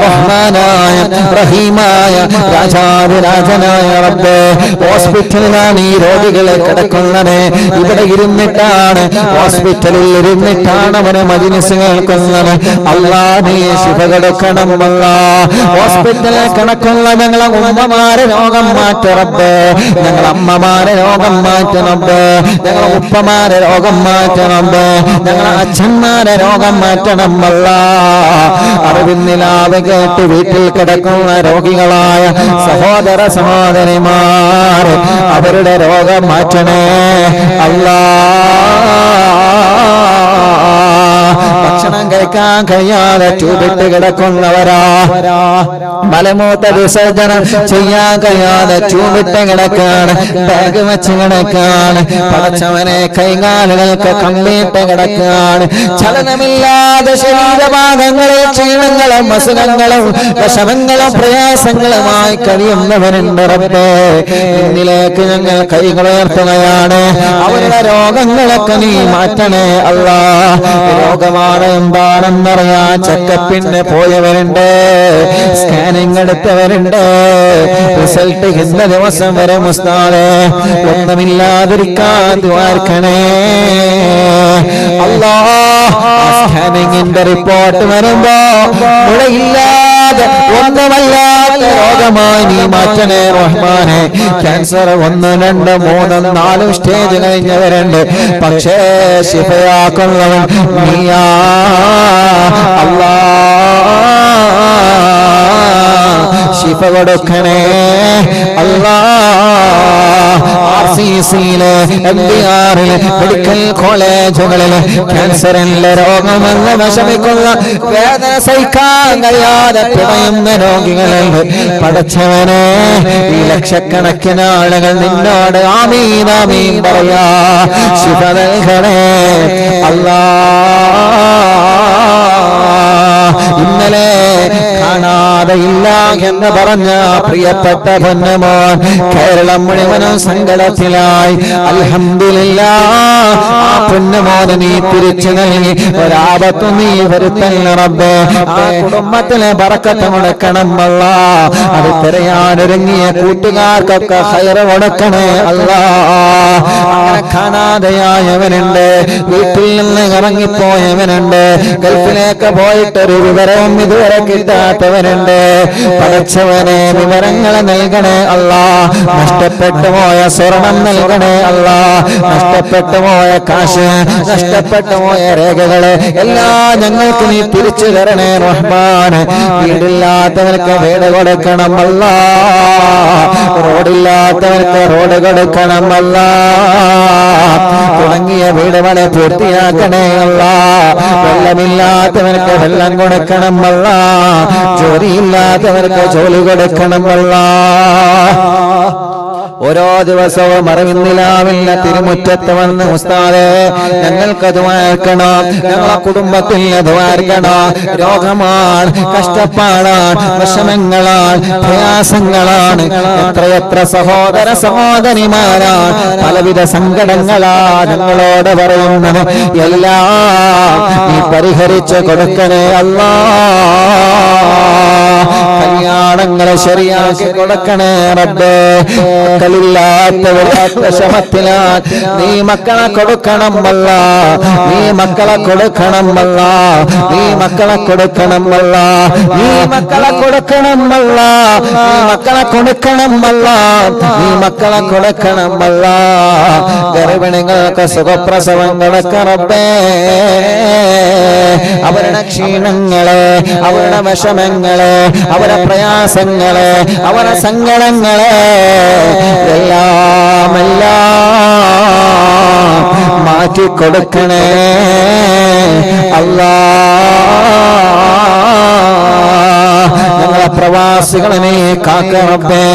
റഹ്മാനായ റഹീമായ രാജാതിരാജനായ റബ്ബേ, ഹോസ്പിറ്റലിലാണ് ഈ രോഗികളെ കിടക്കുന്നത്. ഇവിടെ ഇരുന്നിട്ടാണ്, ഹോസ്പിറ്റലിൽ ഇരുന്നിട്ടാണ് അവനെ മജ്‌ലിസ് കേൾക്കുന്നത്. അല്ലാഹ് നീ ശിഫ കൊടുക്കണം അല്ലാഹ്. ഹോസ്പിറ്റലിൽ കിടക്കുന്ന ഞങ്ങളെ ഉമ്മമാരെ രോഗം മാറ്റ റബ്ബേ, ഞങ്ങളെ അമ്മമാരെ രോഗം മാറ്റ റബ്ബേ, ഞങ്ങളെ ഉപ്പമാരെ രോഗം മാറ്റ റബ്ബേ, ഞങ്ങളെ അച്ഛന്മാരെ രോഗം മാറ്റണം അല്ലാഹ്. അറിവിന്നിലാവ് കേട്ട് വീട്ടിൽ കിടക്കുന്ന രോഗികളായ സഹോദര സഹോദരിമാർ അവരുടെ രോഗം മാറ്റണേ അല്ലാഹ്. ഭക്ഷണം കഴിക്കാൻ കഴിയാതെ ചൂടിട്ട് കിടക്കുന്നവരാ, മലമൂത്ര വിസർജനം ചെയ്യാൻ കഴിയാതെ ചൂടിട്ട് കിടക്കാണ്, ബാഗ് വെച്ച് കിടക്കാണ്, പടച്ചവനെ കൈകാലുകൾക്ക് കമ്പിയിട്ട് കിടക്കാണ്, ചലനമില്ലാതെ ശരീരഭാഗങ്ങളിൽ ക്ഷീണങ്ങളും അസുഖങ്ങളും വിഷമങ്ങളും പ്രയാസങ്ങളുമായി കഴിയുന്നവരുണ്ട് റബ്ബേ. ഇന്നിലേക്ക് ഞങ്ങൾ കൈകളുയർത്തുകയാണ്, അവരുടെ രോഗങ്ങളൊക്കെ നീ മാറ്റണേ അല്ലാഹ്. രോഗമാണ് എന്താണെന്നറിയാൻ ചെക്കപ്പിന് പോയവരുണ്ട്, സ്കാനിങ് എടുത്തവരുണ്ട്, റിസൾട്ട് ഇന്ന ദിവസം വരെ മുസ്താദേ ഒന്നുമില്ലാതിരിക്കാൻ ദ്വാർക്കണേ അല്ലാഹ്. സ്കാനിങ്ങിന്റെ റിപ്പോർട്ട് വരുമ്പോ മുഴയില്ലാതെ ഒന്നുമല്ലാത്ത രോഗമായി നീ മാറ്റണേ റഹ്മാനെ. ക്യാൻസർ 1, 2, 3, 4 സ്റ്റേജ് കഴിഞ്ഞവരുണ്ട്, പക്ഷേ ശിഫയാക്കുന്നവൻ നീയാ അല്ലാഹ്. ശിഫ കൊടുക്കണേ അല്ലാഹ്. RCCയിലെ MBRയിലെ മെഡിക്കൽ കോളേജുകളിലെ ക്യാൻസറിന്റെ രോഗമെന്ന് വിഷമിക്കുന്ന വേദന സഹിക്കാൻ കഴിയാതെ പിടയുന്ന രോഗികളുണ്ട്. പടച്ചവനെ ഈ ലക്ഷക്കണക്കിന് ആളുകൾ നിന്നോട് ആമീൻ ആമീൻ പറയാ. ശിഫ നൽകണേ അല്ലാഹ്. ഇന്നലെ കാണാതെയില്ല എന്ന് പറഞ്ഞ പ്രിയപ്പെട്ട പൊന്നുമോൻ കേരളം മുഴുവനും സങ്കടത്തിലായി. അൽഹംദുലില്ലാഹ്, ആ പൊന്നുമോനെ നീ തിരിച്ചു നൽകി, ഒരാപത്തും നീ വരുത്തല്ല റബ്ബേ. ആ കുടുംബത്തിലെ ബറക്കത്ത് കൊടുക്കണം അല്ലാഹ്. അത് തിരയാനൊരുങ്ങിയ കൂട്ടുകാർക്കൊക്കെ ഖൈർ കൊടുക്കണേ അല്ലാഹ്. അങ്ങനെ കാണാതെയായവനുണ്ട്, വീട്ടിൽ നിന്ന് ഇറങ്ങിപ്പോയവനുണ്ട്, ഗൾഫിലേക്ക് പോയിട്ടൊരു വിവരവും ഇതുവരെ കിട്ടാത്തവനുണ്ട്. പടച്ചവനെ വിവരങ്ങൾ നൽകണേ അല്ലാഹ്. നഷ്ടപ്പെട്ടു പോയ സ്വർണം നൽകണേ അല്ലാഹ്. നഷ്ടപ്പെട്ടു പോയ കാശ്, നഷ്ടപ്പെട്ടു പോയ രേഖകള് എല്ലാം ഞങ്ങൾക്ക് നീ തിരിച്ചു തരണേ റഹ്മാനെ. വീടില്ലാത്തവർക്ക് വീട് കൊടുക്കണം അല്ലാഹ്. റോഡില്ലാത്തവർക്ക് റോഡ് കൊടുക്കണം അല്ലാഹ്. തുടങ്ങിയ വീട് പണി പൂർത്തിയാക്കണേ അല്ലാഹ്. വെള്ളമില്ലാത്തവർക്ക് വെള്ളം കൊടുക്കണം അല്ലാഹ്. ജോലിയില്ലാത്തവർക്ക് ജോലി കൊടുക്കണം അല്ലാഹ്. ഓരോ ദിവസവും അറിവിന്നിലാവില്ല തിരുമുറ്റത്ത് വന്ന് ഉസ്താദേ ഞങ്ങൾക്ക് ദ്വാർക്കണം, ഞങ്ങളെ കുടുംബത്തിൽ ദ്വാർക്കണം. രോഗമാണ്, കഷ്ടപ്പാടാണ്, വിഷമങ്ങളാണ്, പ്രയാസങ്ങളാണ്. എത്രയെത്ര സഹോദര സഹോദരിമാരാണ് പലവിധ സങ്കടങ്ങളാ ഞങ്ങളോട് പറയുന്നത്. എല്ലാം നീ പരിഹരിച്ച് കൊടുക്കണേ അല്ലാഹ്. കല്യാണങ്ങളെ ശരിയാക്കി കൊടുക്കണേ റബ്ബേ. മക്കളില്ലാത്തവർ വിഷമത്തിലാണ്, നീ മക്കളെ കൊടുക്കണം അല്ലാഹ്. നീ മക്കളെ കൊടുക്കണം അല്ലാഹ്. നീ മക്കളെ കൊടുക്കണം അല്ലാഹ്. നീ മക്കളെ കൊടുക്കണം അല്ലാഹ്. നീ മക്കളെ കൊടുക്കണം അല്ലാഹ്. നീ മക്കളെ കൊടുക്കണം അല്ലാഹ്. ഗർഭിണികൾക്ക് സുഖപ്രസവം കൊടുക്കണം റബ്ബേ. അവരുടെ ക്ഷീണങ്ങളെ, അവരുടെ വിഷമങ്ങളെ, അവരെ പ്രയാസങ്ങളെ അവരെ സങ്കടങ്ങളെ എല്ലാം മാറ്റിക്കൊടുക്കണേ അല്ലാഹ്. ഞങ്ങളെ പ്രവാസികളെ നീ കാക്കണേ.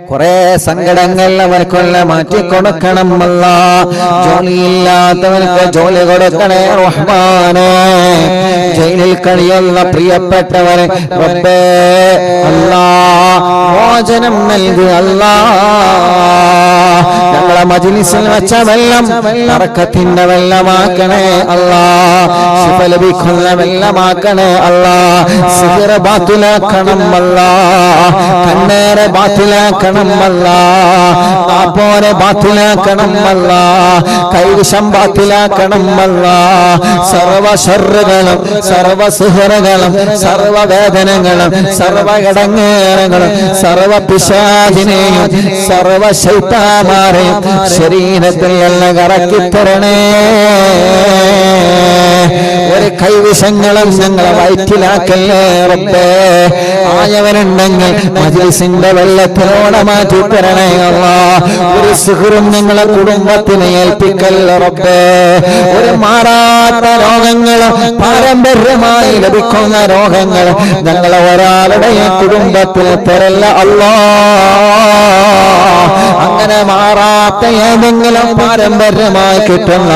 കുറെ സങ്കടങ്ങൾ അവർക്കുള്ള മാറ്റിക്കൊടുക്കണം അല്ലാഹ്. ജോലിയില്ലാത്തവർക്ക് ജോലി കൊടുക്കണേ റഹ്മാനേ. ജയിലിൽ കഴിയുന്ന പ്രിയപ്പെട്ടവരെ റബ്ബേ അല്ലാഹ് മോചനം നൽകുക അല്ലാഹ്. ഞങ്ങളെ മജ്ലിസിൽ വെച്ച വെള്ളം ബറക്കത്തിന്റെ വെള്ളമാക്കണേ അല്ലാഹ്. ശിഫ ലഭിക്കുന്ന വെള്ളമാക്കണേ അല്ലാഹ്. സിഹ്ർ ബാത്തിലാക്കണം അല്ലാഹ്. കണ്ണേറെ ബാത്തിലാക്കണം അല്ലാഹ്. നാപ്പോരെ ബാത്തിലാക്കണം അല്ലാഹ്. കൈവിഷം ബാത്തിലാക്കണം അല്ലാഹ്. സർവ ശർറുകളും സർവ സിഹ്റുകളും സർവ വേദനകളും സർവ ഇടങ്ങേറുകളും സർവ പിശാചിനെയും സർവ ശൈത്താന്മാരെയും ശരീരത്തിൽ എല്ലാം കറക്കിത്തരണേ. ഒരു കൈവിഷങ്ങളും ഞങ്ങളെ വയറ്റിലാക്കല്ലേ റബ്ബേ. ആയവരുണ്ടെങ്കിൽ മജ്ലിസിന്റെ വെള്ളത്തിലൂടെ മാറ്റി തരണേ അല്ലാഹ്. ഒരു സിഹ്റും ഞങ്ങളെ കുടുംബത്തിനെ ഏൽപ്പിക്കല്ല റബ്ബേ. ഒരു മാറാത്ത രോഗങ്ങൾ പാരമ്പര്യമായി ലഭിക്കുന്ന രോഗങ്ങൾ ഞങ്ങളെ ഒരാളുടെ കുടുംബത്തിൽ തരല്ല അല്ലാഹ്. അങ്ങനെ മാറാത്ത ഏതെങ്കിലും പാരമ്പര്യമായി കിട്ടുന്ന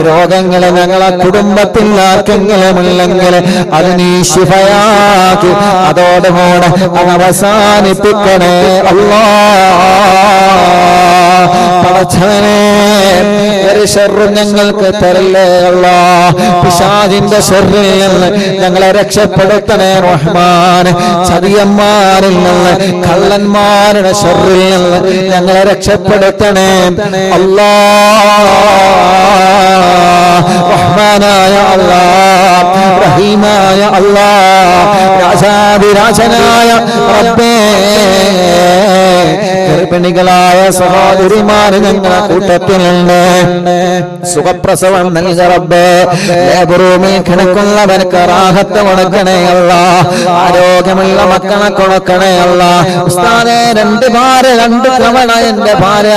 രോഗങ്ങൾ ഞങ്ങളെ കുടുംബത്തിൽ ആർക്കെങ്കിലുമില്ലെങ്കിൽ അത് നീ ശിഫയാക്കി അതോടുകൂടെ അവസാനിപ്പിക്കണേ അല്ലാഹ്. പടച്ചവനേ ഒരു ശർറും ഞങ്ങൾക്ക് തരല്ലേ അല്ലാഹ്. പിശാചിന്റെ ശർറിൽ നിന്ന് ഞങ്ങളെ രക്ഷപ്പെടുത്തണേ റഹ്മാൻ. ചതിയന്മാരിൽ നിന്ന് കള്ളന്മാരുടെ ശർറിൽ നിന്ന് ഞങ്ങളെ രക്ഷപ്പെടുത്തണേ അല്ലാഹ്. റഹ്മാനായ അല്ലാഹ്, റഹീമായ അല്ലാഹ്, രാജാധിരാജനായ റബ്ബേ, ഗർഭിണികളായ സഹോദരിമാർ ഞങ്ങളെ കൂട്ടത്തിലുണ്ട്. സുഖപ്രസവം നൽക റബ്ബേ. ലേബർ റൂമിൽ കിടക്കുന്നവർക്ക് റാഹത്ത് കൊടുക്കണേ അല്ലാഹ്. ആരോഗ്യമുള്ള മക്കളെ കൊടുക്കണേ അല്ലാഹ്. ഉസ്താദേ, രണ്ട് തവണ എന്റെ ഭാര്യ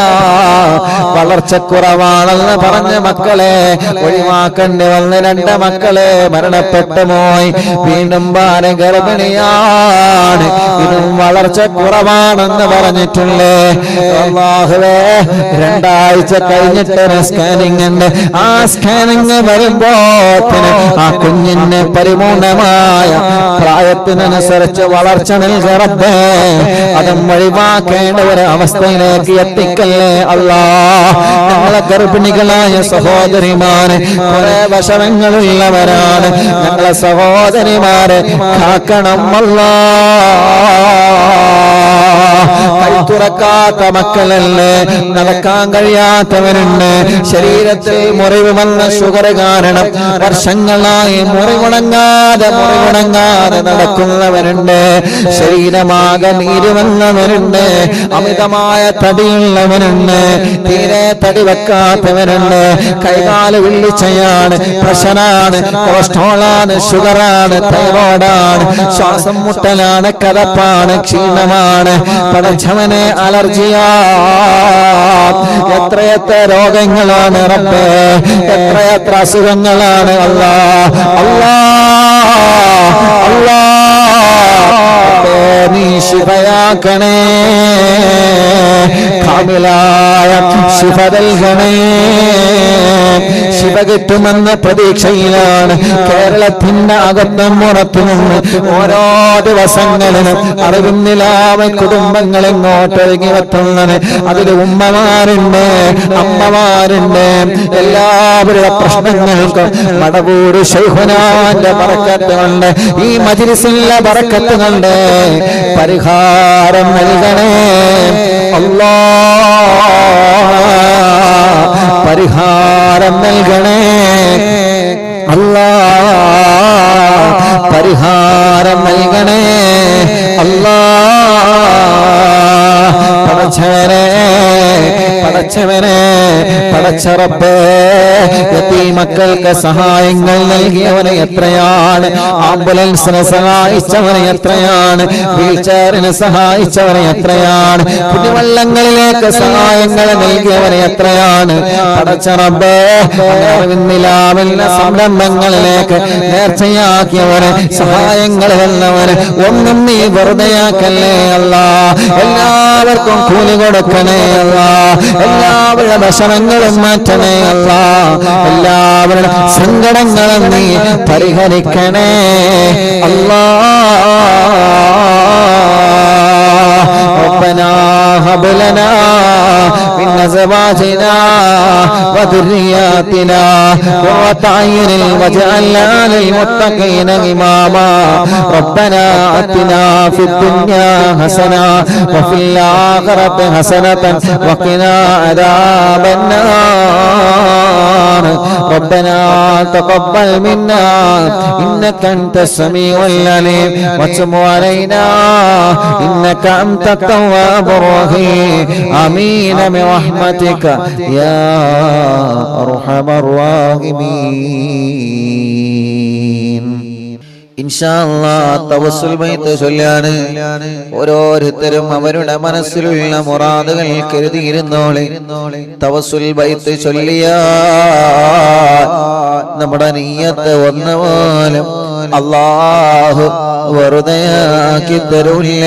വളർച്ചക്കുറവാണെന്ന് പറഞ്ഞ മക്കളെ ഒഴിവാക്കേണ്ടി വന്ന് 2 മക്കളെ മരണപ്പെട്ടു പോയി. വീണ്ടും ഭാര്യ ഗർഭിണിയാണ്, ഇതും വളർച്ചക്കുറവാണെന്ന് പറഞ്ഞിട്ടില്ലേ അല്ലാഹുവേ. 2 ആഴ്ച കഴിഞ്ഞിട്ട് സ്കാനിങ് ഉണ്ട്. ആ സ്കാനിങ് വരുമ്പോ ആ കുഞ്ഞിന് പരിപൂർണമായ പ്രായത്തിനനുസരിച്ച് വളർച്ച നൽകറബേ. അതും ഒഴിവാക്കേണ്ട ഒരു അവസ്ഥയിലേക്ക് എത്തിക്കല്ലേ അല്ലാഹ്. ഞങ്ങളെ ഗർഭിണികളായ സഹോദരിമാരെ കുറെ വശങ്ങളുള്ളവരാണ്. ഞങ്ങളെ സഹോദരിമാരെ കാക്കണം അല്ലാഹ്. കൈ തുറക്കാത്ത മക്കളല്ലേ, നടക്കാൻ കഴിയാത്തവരുണ്ട്. ശരീരത്തിൽ മുറിവ് വന്ന ഷുഗർ കാരണം വർഷങ്ങളായി മുറിവുണങ്ങാതെ നടക്കുന്നവരുണ്ട്. ശരീരമാകെ നീര് വന്നവരുണ്ട്. അമിതമായ തടിയുള്ളവരുണ്ട്. തീരെ തടി വെക്കാത്തവരുണ്ട്. കൈകാല് വിള്ളിച്ചയാണ്, പ്രഷറാണ്, കൊളസ്ട്രോളാണ്, ഷുഗറാണ്, തൈറോയ്ഡാണ്, ശ്വാസം മുട്ടലാണ്, കതപ്പാണ്, ക്ഷീണമാണ്, പടച്ചവനെ അലർജിയാ. എത്രയെത്ര രോഗങ്ങളാണ് റബ്ബേ, എത്രയെത്ര അസുഖങ്ങളാണ് അല്ലാഹ്. നീ ശിഫയാക്കണേ, കാമിലായ ശിഫ നൽകണേ. ശിഫ കിട്ടുമെന്ന പ്രതീക്ഷയിലാണ് കേരളത്തിന്റെ അകത്തും പുറത്തും നിന്ന് ഓരോ ദിവസങ്ങളിലും അറിവിന്നിലാവൻ കുടുംബങ്ങൾ ഇങ്ങോട്ട് ഒഴുകി എത്തുന്നത്. അതിൽ ഉമ്മമാരുണ്ട്, അമ്മമാരുണ്ട്. എല്ലാവരുടെ പ്രശ്നങ്ങൾക്കും മടവൂർ ശൈഖുനാന്റെ ബറക്കത്ത് കൊണ്ട്, ഈ മജ്ലിസിലെ ബറക്കത്ത് കൊണ്ട് പരിഹാരം നൽകണേ അല്ലാഹ്. പരിഹാരം നൽകണേ അല്ലാഹ്. പരിഹാരം നൽകണേ അല്ലാഹ്. പടച്ചവനെ പടച്ച റബ്ബേ, യതീമക്കൾക്ക് സഹായങ്ങൾ നൽകിയവനെ എത്രയാണ്, ആംബുലൻസിനെ സഹായിച്ചവനെ എത്രയാണ്, വീൽചെയറിനെ സഹായിച്ചവനെ എത്രയാണ്, കുടിവെള്ളങ്ങളിലേക്ക് സഹായങ്ങൾ നൽകിയവനെ എത്രയാണ്. പടച്ച റബ്ബേ, അറിവിന്നിലാവില്ല സംരംഭങ്ങളിലേക്ക് നേർച്ചയാക്കിയവരെ, സഹായങ്ങൾ തന്നവരെ ഒന്നും നീ വെറുതെയാക്കല്ലേ അല്ലാ. എല്ലാവർക്കും കൂലി കൊടുക്കണേ അല്ലാ. എല്ലാവരുടെ വിഷമങ്ങളും മാറ്റണേ അല്ലാ. എല്ലാവരുടെ സങ്കടങ്ങളും നീ പരിഹരിക്കണേ അല്ലാ. ربنا هب لنا من أزواجنا وذرياتنا قرة أعين واجعلنا للمتقين إماما. ربنا آتنا في الدنيا حسنة وفي الآخرة حسنة وقنا عذاب النار. ربنا تقبل منا إنك أنت السميع العليم وتب علينا إنك أنت التواب الرحيم. آمين برحمتك يا أرحم الراحمين. ഇൻഷാ അല്ലാഹ് തവസ്സുൽ ബൈത്ത് ചൊല്ലാണ്. ഓരോരുത്തരും അവരുടെ മനസ്സിലുള്ള മുറാദുകൾ കരുതിയിരുന്നോളെ. തവസ്സുൽ ബൈത്ത് ചൊല്ലിയാ നമ്മുടെ നിയ്യത്ത് ഒന്നുപോലെ അല്ലാഹു വെറുതെയാക്കി തരൂല്ല.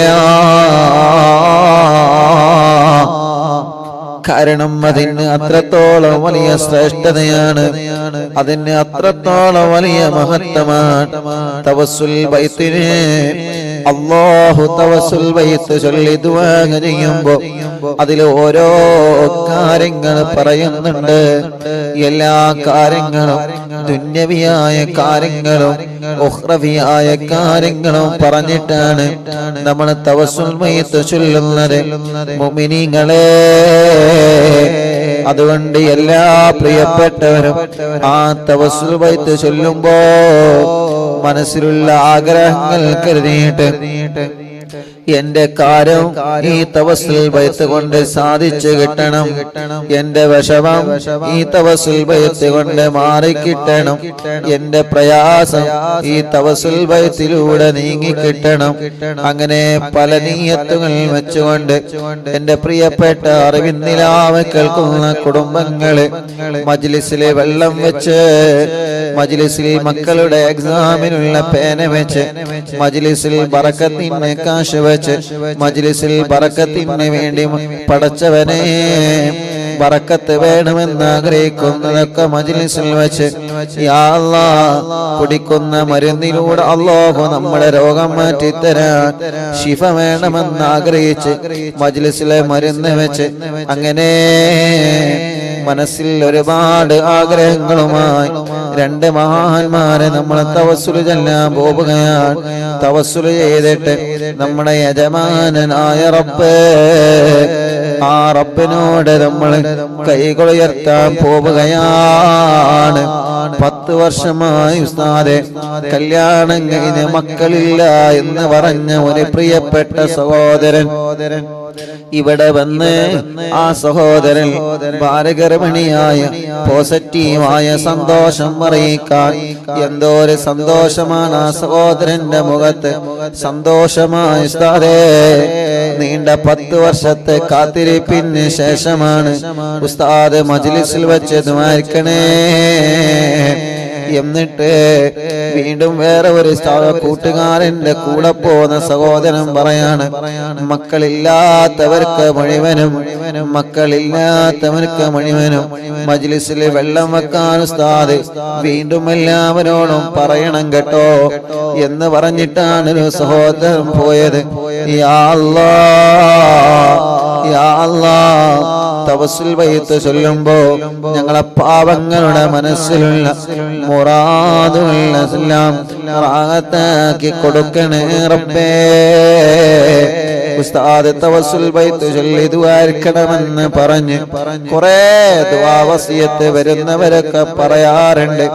കാരണം അതിന് അത്രത്തോളം വലിയ ശ്രേഷ്ഠതയാണ്, അതിന് അത്രത്തോളം വലിയ മഹത്വമാണ്. തവസ്സുൽ ബൈത്തിനെ അല്ലാഹു തവസ്സുൽ ബൈത്ത് ചൊല്ലി ദുആ ചെയ്യുമ്പോ അതിൽ ഓരോ കാര്യങ്ങൾ പറയുന്നുണ്ട്. എല്ലാ കാര്യങ്ങളും, ദുന്യവിയായ കാര്യങ്ങളും ഉഖ്റവിയായ കാര്യങ്ങളും പറഞ്ഞിട്ടാണ് നമ്മൾ തവസ്സുൽ ബൈത്ത് ചൊല്ലുന്നത്. മുഅ്മിനീങ്ങളെ, അതുകൊണ്ട് എല്ലാ പ്രിയപ്പെട്ടവരും ആ തവസ്സുൽ ബൈത്ത് ചൊല്ലുമ്പോ മനസ്സിലുള്ള ആഗ്രഹങ്ങൾ കരുതിയിട്ട് എന്റെ കാര്യം ഈ തവസ്സുൽ ബൈത്ത് കൊണ്ട് സാധിച്ചു കിട്ടണം, എന്റെ വിഷമം ഈ തവസ്സുൽ ബൈത്ത് കൊണ്ട് മാറിക്കിട്ടണം, എന്റെ പ്രയാസം ഈ തവസ്സുൽ ബൈത്തിലൂടെ നീങ്ങിക്കിട്ടണം. അങ്ങനെ പല നീയത്തുകൾ വെച്ചുകൊണ്ട് എന്റെ പ്രിയപ്പെട്ട അറിവിന്നിലാവ് കേൾക്കുന്ന കുടുംബങ്ങള് മജ്ലിസിലെ വെള്ളം വെച്ച്, മജ്ലിസിൽ മക്കളുടെ എക്സാമിനുള്ള പേന വെച്ച്, മജ്ലിസിൽ ബറക്കത്തിന് കാശ് വെച്ച്, മജ്ലിസിൽ ബറക്കത്തിന് വേണ്ടി പടച്ചവനെ ബറക്കത്ത് വേണമെന്ന് ആഗ്രഹിക്കുന്നതൊക്കെ മജ്ലിസിൽ വെച്ച് യാ അല്ലാഹ് കുടിക്കുന്ന മരുന്നിലൂടെ അല്ലാഹു നമ്മുടെ രോഗം മാറ്റിത്തരാൻ ശിഫ വേണമെന്ന് ആഗ്രഹിച്ച് മജ്ലിസിലെ മരുന്ന് വെച്ച്, അങ്ങനെ മനസ്സിൽ ഒരുപാട് ആഗ്രഹങ്ങളുമായി രണ്ട് മഹാന്മാരെ നമ്മൾ തവസ്സുൽ ചെല്ലാൻ പോവുകയാണ്. തവസ്സുൽ ചെയ്തിട്ട് നമ്മുടെ യജമാനനായ റബ്ബ്, ആ റബ്ബിനോട് നമ്മൾ കൈകൾ ഉയർത്താൻ പോവുകയാണ്. 10 വർഷമായി ഉസ്താദെ കല്യാണം കഴിഞ്ഞ് മക്കളില്ല എന്ന് പറഞ്ഞ ഒരു പ്രിയപ്പെട്ട സഹോദരൻ ഇവിടെ വന്ന് ആ സഹോദരൻ ഭാരഗർഭിണിയായ പോസിറ്റീവായ സന്തോഷം അറിയിക്കാൻ എന്തോ ഒരു സന്തോഷമാണ് ആ സഹോദരന്റെ മുഖത്ത്. സന്തോഷമായ ഉസ്താദേ, നീണ്ട 10 വർഷത്തെ കാത്തിരിപ്പിന് ശേഷമാണ് ഉസ്താദ് മജ്ലിസിൽ വെച്ച് ദുആർക്കണേ. എന്നിട്ട് വീണ്ടും വേറെ ഒരു കൂട്ടുകാരന്റെ കൂടെ പോകുന്ന സഹോദരൻ പറയാണ്, മക്കളില്ലാത്തവർക്ക് മുഴുവനും മജ്ലിസിൽ വെള്ളം വെക്കാൻ ഉസ്താദ് വീണ്ടും എല്ലാവരോടും പറയണം കേട്ടോ എന്ന് പറഞ്ഞിട്ടാണ് ഒരു സഹോദരൻ പോയത്. യാ അല്ലാഹ്, യാ അല്ലാഹ്, തവസ്സുൽ ബൈത്ത് ചൊല്ലുമ്പോ ഞങ്ങളെ പാവങ്ങളുടെ മനസ്സിലുള്ള മുറാദുകളെല്ലാം റാഹത്താക്കി കൊടുക്കണേ റബ്ബേ. ഉസ്താദ് തവസ്സുൽ ബൈത്ത് ചൊല്ലി ദുആർക്കണമെന്ന് പറഞ്ഞ് കുറെ ദുആ വസിയത്ത് വരുന്നവരൊക്കെ പറയാറുണ്ട്.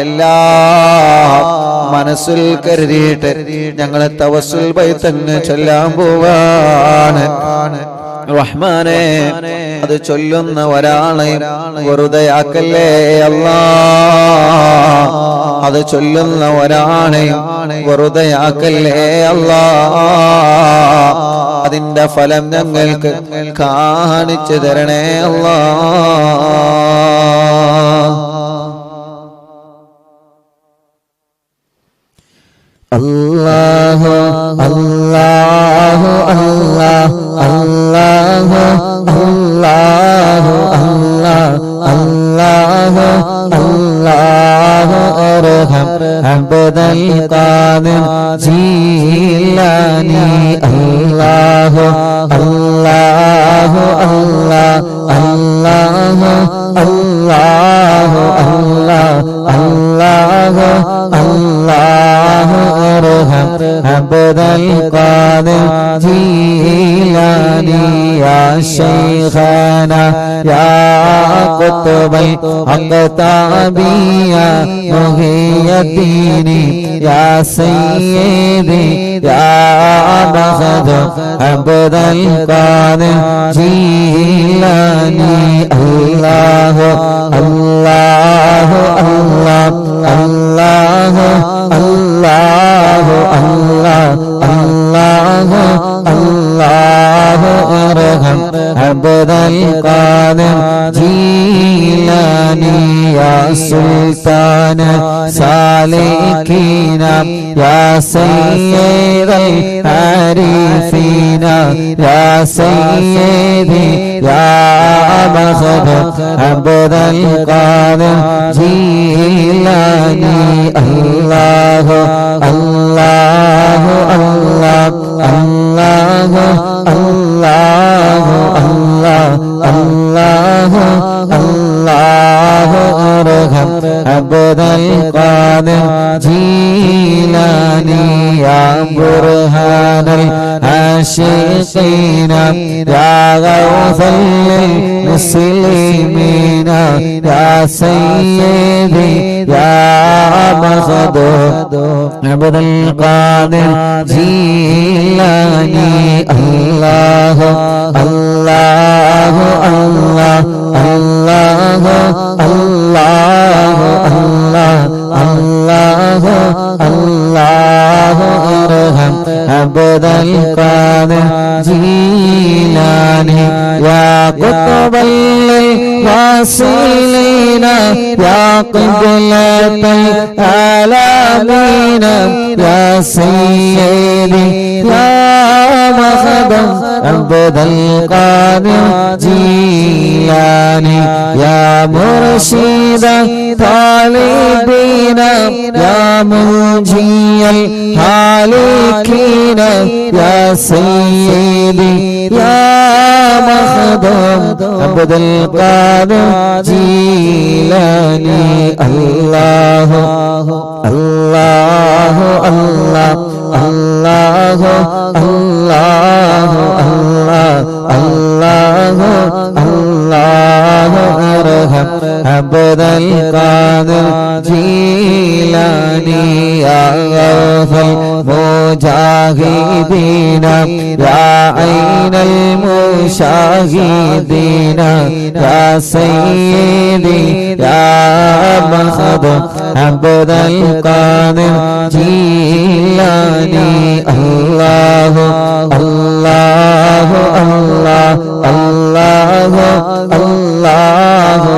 എല്ലാ മനസ്സിൽ കരുതിയിട്ട് ഞങ്ങളെ തവസ്സുൽ ബൈത്ത് അങ്ങ് ചൊല്ലാൻ പോവാണ്. റഹ്മാനേ അത് ചൊല്ലുന്ന ഒരാളെ വെറുതെയാക്കല്ലേ അല്ലാ. അത് ചൊല്ലുന്ന ഒരാളെ വെറുതെയാക്കല്ലേ അല്ലാ. അതിന്റെ ഫലം ഞങ്ങൾക്ക് കാണിച്ചു തരണേ അല്ലാ. അല്ലാഹു അല്ലാഹു അല്ലാഹു അല്ലാഹു അല്ലാഹു അല്ലാഹു അല്ലാഹു അർഹം അബ്ദൽ ഖാദിർ ജീലാനി. അല്ലാഹു അല്ലാഹു അല്ലാഹു അല്ലാഹു അല്ലാഹു അല്ലാഹു അല്ലാഹു അർഹം അബ്ദൽ ഖാദിർ ജീലാനി. യാ ശൈഖനാ യാ ഖുത്ബൽ അഖ്താബിയ മുഹിയദ്ദീനി. യാ സയ്യിദി യാ മഖദു അബ്ദൽ ഖാദിർ ജീലാനി. അല്ലാഹു അല്ലാഹു അല്ലാഹു അല്ലാഹു അല്ലാഹു അല്ലാഹു അല്ലാഹു അർഹം അബ്ദൽ ഖാദിർ ജീലാനി. യാ സുൽത്താന സാലികീന യാ സയ്യിദൽ ആരിഫീന. യാ സയ്യിദി യാ മഖദു അബ്ദൽ ഖാദിർ ജീലാനി. അല്ലാഹു അല്ലാഹു അല്ലാഹു അല്ലാഹു അല്ലാഹു അല്ലാഹു അല്ലാഹു അർഹം അബ്ദൽ ഖാദിർ ജീലാനി. യാ ബുർഹാനൽ ആശിഖീന യാ ഗൗസൽ മുസ്ലിമീന. യാ സയ്യിദി യാ മഖദു അബ്ദൽ ഖാദിർ ജീലാനി. അല്ലാഹു അല്ലാഹു അല്ലാഹു അല്ലാഹു അല്ലാഹു അല്ലാഹു അല്ലാഹു അർഹം അബ്ദൽ ഖാദിർ ജീലാനി. യാ ഖുത്ബൽ വാസിലീന യാ ഖിബ്ലത്തൽ ആലമീന. യാ സയ്യിദി യാ മഖദം അബ്ദൽ ഖാദിർ ജീലാനി. യാ മുർശിദ താലിബീന യാ മുൻജിയൽ ഹാലികീന. യാ സയ്യിദി യാ മഖദം അബ്ദൽ ഖാദിർ ജീലാനി. അല്ലാഹു അല്ലാഹു അല്ലാഹു അല്ലാഹു അല്ലാഹു അല്ലാഹു അല്ലാഹു അർഹം അബ്ദൽ ഖാദിർ ജീലാനി. യാ ഗൗസൽ മുജാഹിദീന യാ ഐനൽ മുശാഹിദീന. യാ സയ്യിദി യാ മഖദു അബ്ദൽ ഖാദിർ ജീലാനി. അല്ലാഹു അല്ലാഹു അല്ലാഹു അല്ലാഹു അല്ലാഹു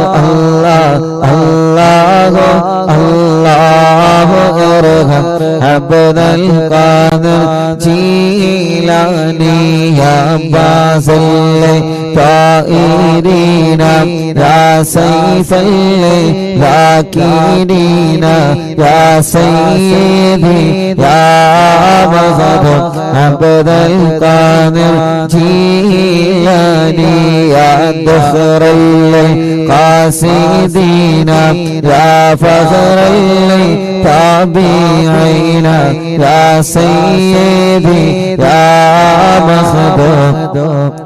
അല്ലാഹു അല്ലാഹു അർഹം അബ്ദൽ ഖാദിർ ജീലാനി. യാ ബാസിൽ طائرين يا سيف الذاكرين يا سيدي يا مغضب عبد القادر جيلاني يا دخر القاصدين يا فخر التابعين يا سيدي يا مغضب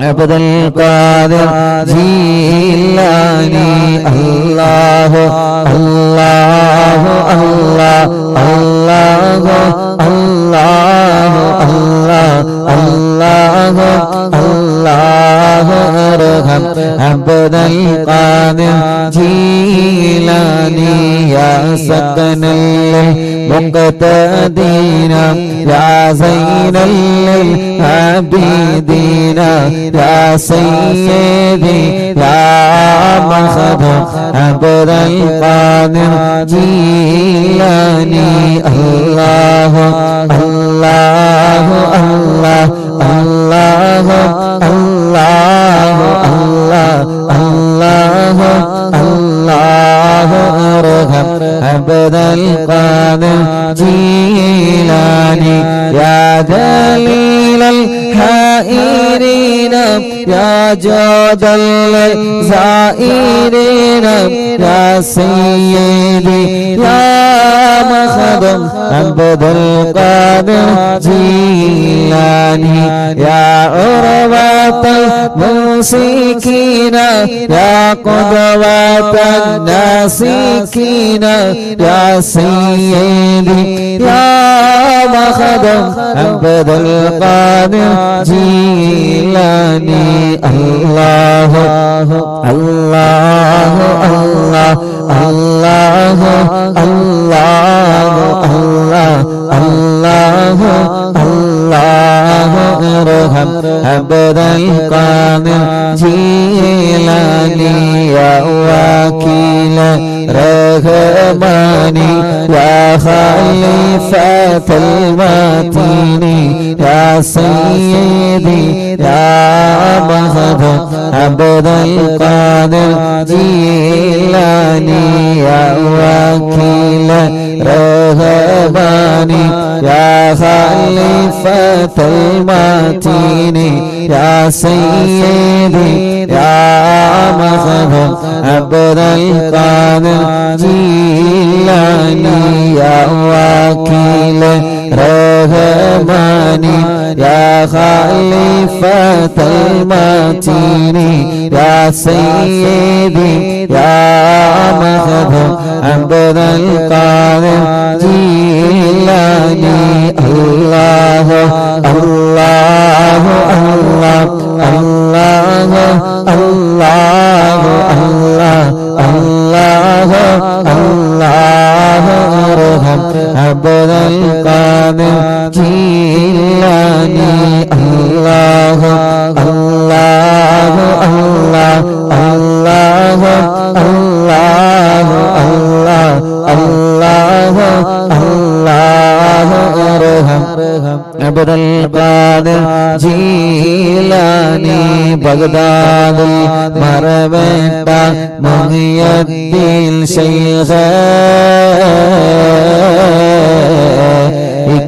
عبد القادر جيلاني الله الله الله الله الله الله الله الله مقتدينا يا زين العابدين يا سيدي يا مخدوم عبد القادر جيلاني الله الله الله الله الله الله الله الله ارحم عبد القادر جيلاني يا دليل الحائرين يا جود الزائرين يا سيدي يا مخدوم عبد القادر جيلاني يا عروة الممسكين يا قدوة الناسكين يا سيدي يا مخدوم عبد القادر جيلاني الله الله الله الله الله الله الله الله ارحم عبد القادر جيلاني يا وكيل رحماني يا خليفة المتين يا سيدي يا مخدوم عبد القادر جيلاني يا وكيل رحماني يا خليفة المتين يا سيدي يا مخدوم عبد القادر جيلاني يا وكيل رحماني يا خليفة المتين يا سيدي يا مخدوم عبد القادر جيلاني الله الله الله الله الله الله الله الله ارحم عبد القادر جيلاني الله الله الله الله الله الله الله الله ارحم عبد القادر جيلاني بغداد مربت محي الدين شيخ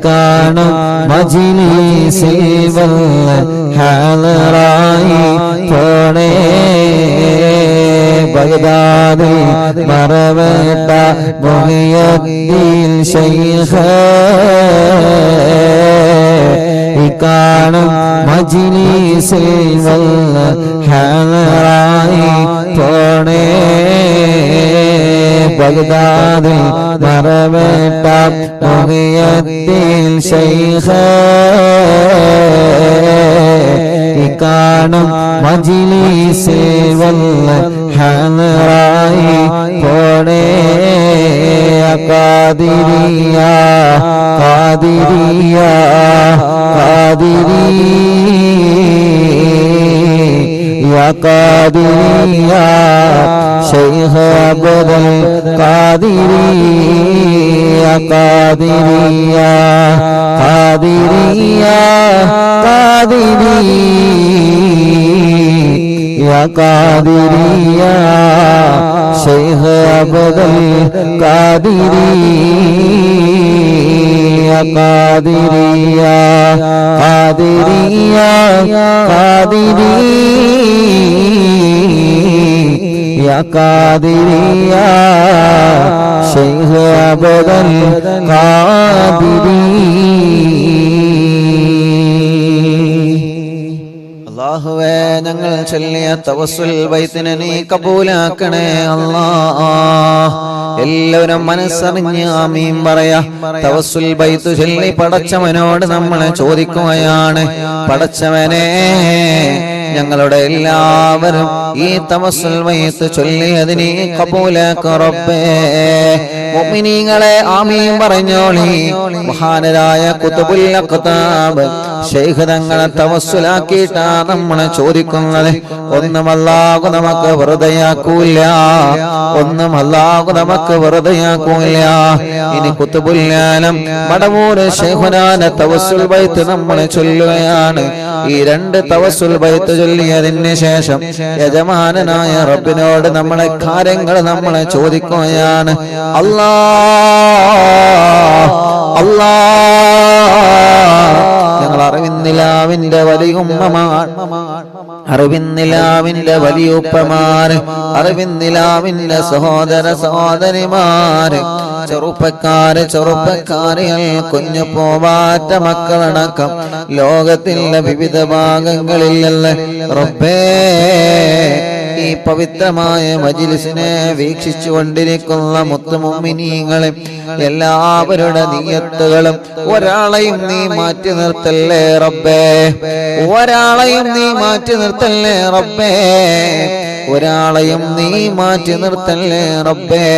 കാണും മജ്‌ലിസിൽ വല്ല ഹാളറായി പോണേ ബഗ്ദാദിൽ മറവട്ട മുഹിയുദ്ദീൻ ശൈഖ് കാണും മജ്‌ലിസിൽ വല്ല ഹാളറായി പോണേ ബഗ്ദാദിൽ മറവട്ട മുഹിയുദ്ദീൻ ശൈഖ് കാണും മജ്‌ലിസിൽ വല്ല ഹാളറായി പോണേ Qadiriya Qadiriya Qadiriya Qadiriya Sheikh Abdul Qadiriya Qadiriya Qadiriya Qadiriya Qadiriya Sheikh Abdul Qadiriya Qadiriya Qadiriya Qadiriya Qadiriya Sheikh Abdul അല്ലാഹുവേ ഞങ്ങൾ ചൊല്ലിയ തവസ്സുൽ ബൈത്തിനെ നീ കബൂലാക്കണേ അല്ലാഹ്. എല്ലാവരും മനസ്സറിഞ്ഞ് ആമീൻ പറയാ. തവസ്സുൽ ബൈത്ത് ചൊല്ലി പടച്ചവനോട് നമ്മൾ ചോദിക്കുകയാണ്, പടച്ചവനെ ഞങ്ങളുടെ എല്ലാവരും ഈ തവസ്സുൽ ബൈത്ത് ചൊല്ലിയതിനെ ഖബൂലാക്ക് റബ്ബേ. മുഅ്മിനീങ്ങളെ ആമീൻ പറഞ്ഞോളി. മഹാനരായ ഖുതുബുൽ അഖ്താബ് ശൈഖ് തങ്ങളെ തവസ്സുലാക്കിയിട്ടാ നമ്മളെ ചോദിക്കുന്നത്. ഒന്നും അല്ലാഹു നമുക്ക് വെറുതെയാക്കൂല, ഒന്നും അല്ലാഹു നമുക്ക് വെറുതെയാക്കൂല. ഇനി ഖുതുബുൽ ആലം മടവൂർ ശൈഖുനാന്റെ തവസ്സുൽ ബൈത്ത് നമ്മളെ ചൊല്ലുകയാണ്. ഈ രണ്ട് തവസ്സുൽ ബൈത്ത് ചൊല്ലിയതിന് ശേഷം യജമാനനായ റബ്ബിനോട് നമ്മളെ കാര്യങ്ങൾ നമ്മളെ ചോദിക്കുകയാണ്. ഞങ്ങൾ അറിവിന്നിലാവിന്റെ വലിയുമ്മമാർ, അറിവിന്നിലാവിന്റെ വലിയുപ്പമാര്, അറിവിന്നിലാവിന്റെ സഹോദര സഹോദരിമാര്, ചെറുപ്പക്കാരികൾ, കുഞ്ഞു പോവാറ്റ മക്കളടക്കം ലോകത്തിന്റെ വിവിധ ഭാഗങ്ങളിലുള്ള റബ്ബേ ഈ പവിത്രമായ മജ്‌ലിസിനെ വീക്ഷിച്ചു കൊണ്ടിരിക്കുന്ന മുത്തുമുഅ്മിനീങ്ങളെ എല്ലാവരുടെ നിയ്യത്തുകളും ഒരാളെയും നീ മാറ്റി നിർത്തല്ലേ റബ്ബേ, ഒരാളെയും നീ മാറ്റി നിർത്തല്ലേ റബ്ബേ, ഒരാളെയും നീ മാറ്റി നിർത്തല്ലേ റബ്ബേ.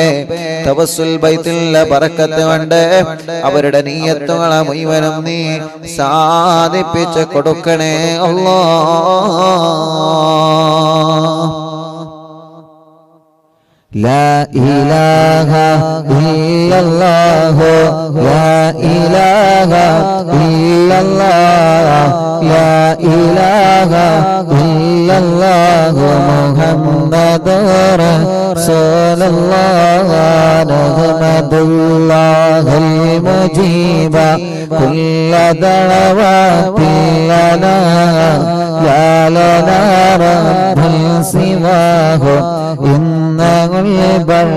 തവസ്സുൽ ബൈത്തിലെ ബറക്കത്ത് കൊണ്ട് അവരുടെ നിയ്യത്തുകളെ മുഴുവനും നീ സാധിപ്പിച്ച് കൊടുക്കണേ അല്ലാഹ്. لا إله إلا الله، لا إله إلا الله، لا إله إلا الله، محمد رسول الله. نحمد الله المجيب كل دعوات لنا، لا لنا رب سواه، إنه البر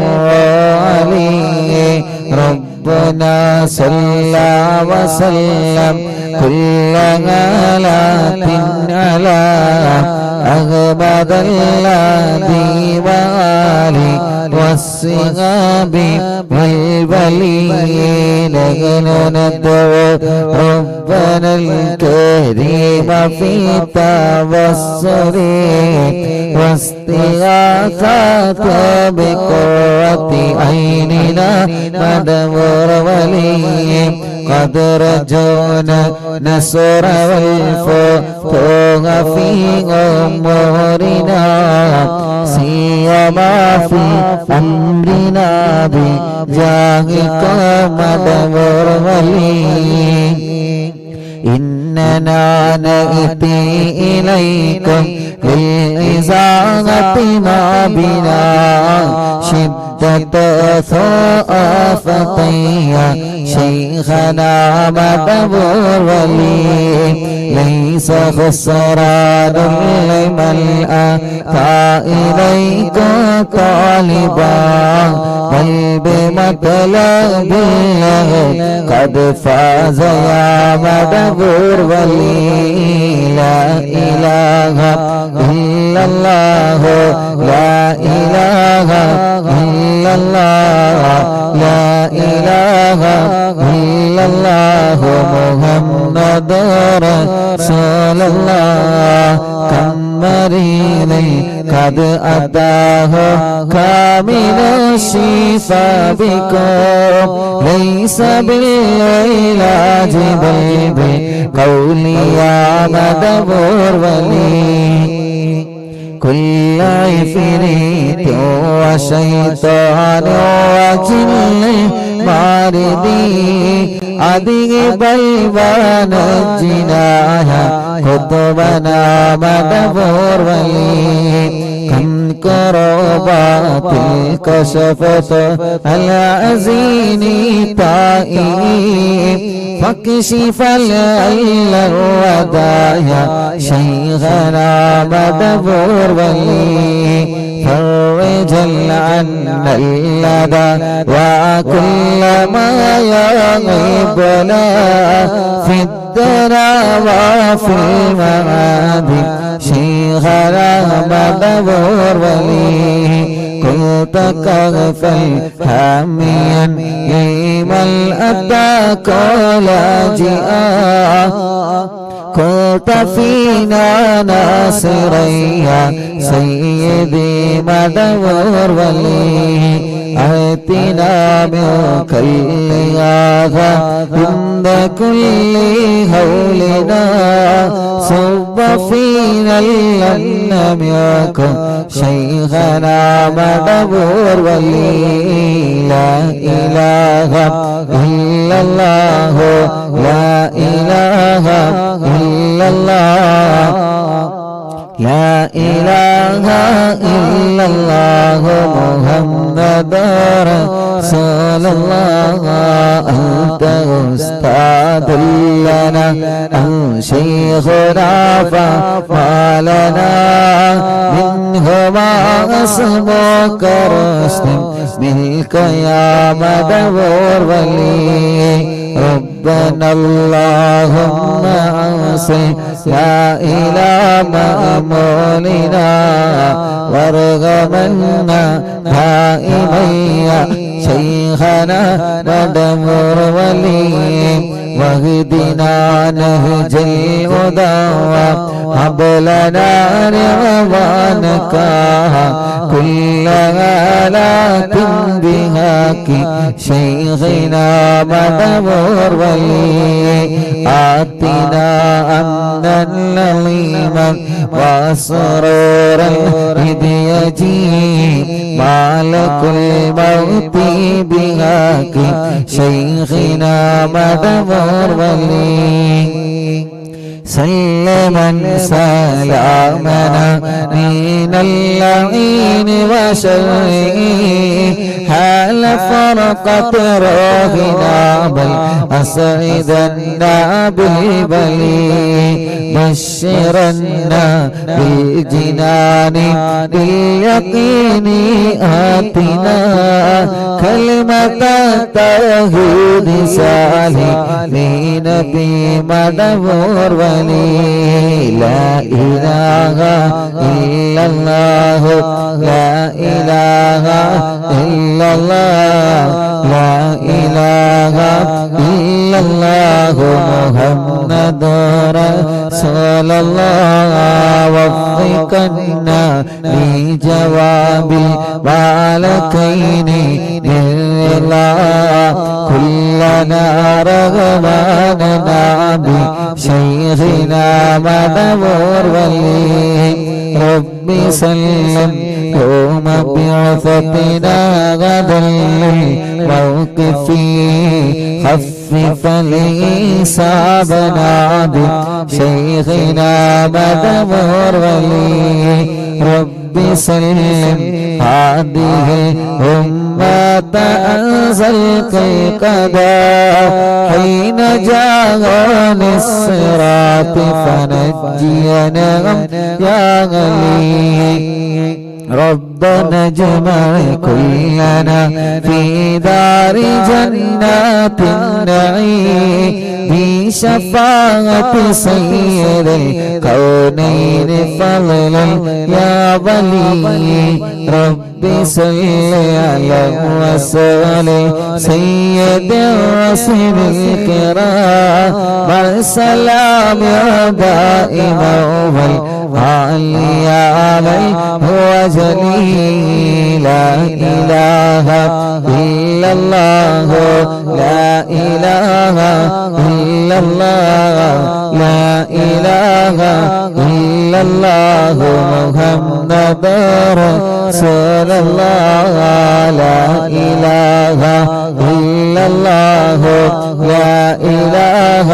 عليه ربنا صلى وسلم كل غلات على أغبد الذي وآله والصحاب والولين. ندعو ربنا الكريم في توسل واستغاثة بقرة عيننا مدبر ولي. قد رجونا نصر والفتوح في أمورنا، سيما في أمرنا بجاهك مدبر ولي. إننا نأتي إليكم للإزاغة ما بنا شدة ثقافتي شيخنا مدبر ولي. ليس خسران لمن أتى إليك طالبا، بل بمطلب الله قد فاز يا مدبر ولي. لا إله إلا الله، لا إله إلا الله، لا إله إلا الله، محمد رسول الله. كم مريض قد أتاه كامل الشفاء بكم، ليس بالعلاج بل بقولي يا مدبر ولي. كل عفريت وشيطان وجن ماردي أذهب البنجنا قطبنا مدبر ولي. كم كربات كشفت العزين طائب، فاكشف العل الودايا شيخنا مدبر ولي. فرج عنا اللدى وكل ما يغيبنا في الدنا وفي المعاد شيخنا مدبر ولي. كنت كغفا حاميا لمن أتاك لاجئا، كنت فينا ناصرا يا سيدي مدبور ولي آتنا منك الإغاثة عند كل هولنا صب فينا لم يكن شيخنا مدبور ولي لا إله إلا الله لا إله إلا الله لا إله إلا الله محمد رسول الله أنت أستاذ لنا أو شيخنا فما لنا منهما اسمك رشد منك يا مدبور ولي ربنا اللهم أوصل لا إله مأمولنا وارغمنا دائما يا شيخنا مدبور ولي واهدنا نهج الهدى وهب لنا رضوانك كل هلاك بهاك شيخنا مدبور ولي آتنا أمنا لظيما وسرورا إذ يجيء مالك الموت بهاك شيخنا مدبور ولي سلما سلامنا من اللعين وشره حال فرقت روحنا بل أسعدنا بالبلي بشرنا بالجنان باليقين آتنا كلمة التوحيد سالمين بمدبور ولي لا إله إلا الله لا إله إلا الله لا إله إلا الله محمد رسول الله وفقنا لجواب الملكين بالله كلنا رغباننا بشيخنا مدبور ولي ربي سلم يوم بعثتنا غدا للموقف خفف لحسابنا بشيخنا مدبور ولي ربي سلم هذه الأمة أنزل كي قدا حين جاءني الصراط فنجينا يا غلي ربنا اجمع كلنا في دار جنات النعيم بشفاعة سيد الكونين فضلا يا ولي ربي صل على وسلم سيد الرسل الكرام والسلام دائما والعلي علي هو جليل لا إله إلا الله لا إله إلا الله لا إله إلا الله محمد رسول الله لا إله إلا الله لا إله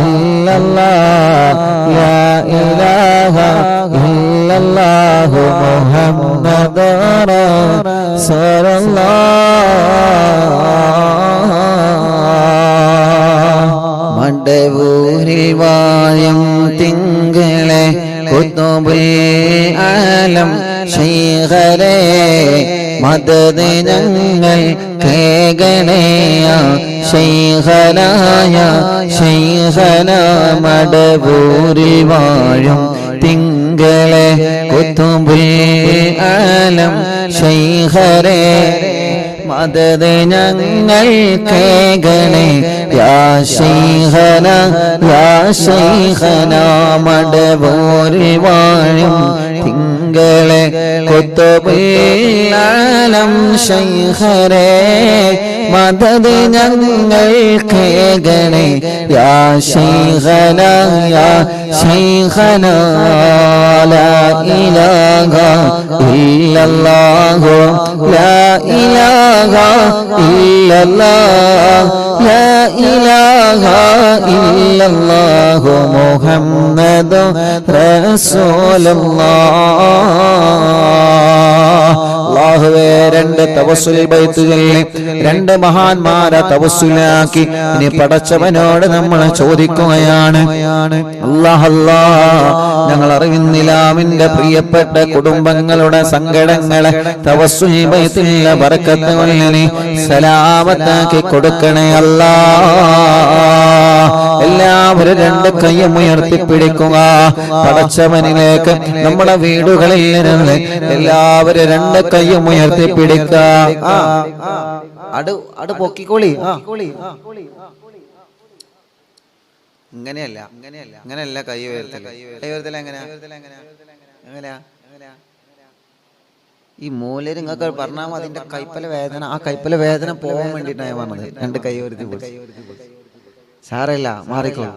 إلا الله لا إله إلا الله محمد رسول الله മടവൂരിൽ വായം തിങ്കളെ കുതുബുൽ ആലം ശൈഖരേ മദദ് ഞങ്ങൾ കേകണേയ ശൈഖനായ ശൈഖന മടവൂരിൽ വാഴും തിങ്കളെ കുതുബുൽ ആലം ശൈഖരേ മദദ് ഞങ്ങൾ കേകണേ യാ ശൈഖന യാ ശൈഖന മടവൂരിൽ വാഴും തിങ്കളെ ഖുത്ബുൽ ആലം ശൈഖരേ മദദ് ഞങ്ങൾ കേകണേ യാ ശൈഖന യാ ശൈഖന ലാ ഇലാഹ ഇല്ലല്ലാഹു ലാ ഇലാഹ ഇല്ലല്ലാഹ് ലാ ഇലാഹ ഇല്ലല്ലാഹു മുഹമ്മദു റസൂലുള്ളാഹ്. അല്ലാഹുവേ രണ്ട് തവസ്സുൽ ബൈത്തുകളിൽ രണ്ട് മഹാന്മാരെ തവസ്സുലാക്കി ഇനി പടച്ചവനോട് നമ്മൾ ചോദിക്കുകയാണ്. അല്ലാഹ് ഞങ്ങൾ അറിയുന്നില്ലാമിന്റെ പ്രിയപ്പെട്ട കുടുംബങ്ങളുടെ സങ്കടങ്ങളെ തവസ്സുൽ ബൈത്തുൽ ബറക്കത്ത് കൊണ്ട് സലാമത്താക്കി കൊടുക്കണേ അല്ലാഹ്. എല്ലാവരും രണ്ട് കൈയും ഉയർത്തിപ്പിടിക്കുക. പടച്ചവനിലേക്ക് നമ്മുടെ വീടുകളിൽ നിന്ന് എല്ലാവരും രണ്ട് കൈയും ഉയർത്തിപ്പിടിക്കുക. അട് പൊക്കിക്കോളി. ഇങ്ങനെയല്ല കൈ ഉയർത്തല എങ്ങനെയാ ഈ മൂലര് നിങ്ങൾക്ക് പറഞ്ഞാൽ അതിന്റെ കൈപ്പല വേദന ആ കൈപ്പല വേദന പോകാൻ വേണ്ടിയിട്ടാണ് ഞാൻ പറഞ്ഞത്. രണ്ട് കൈ ഉയർത്തി സാരമില്ല, മാറിക്കോളൂ.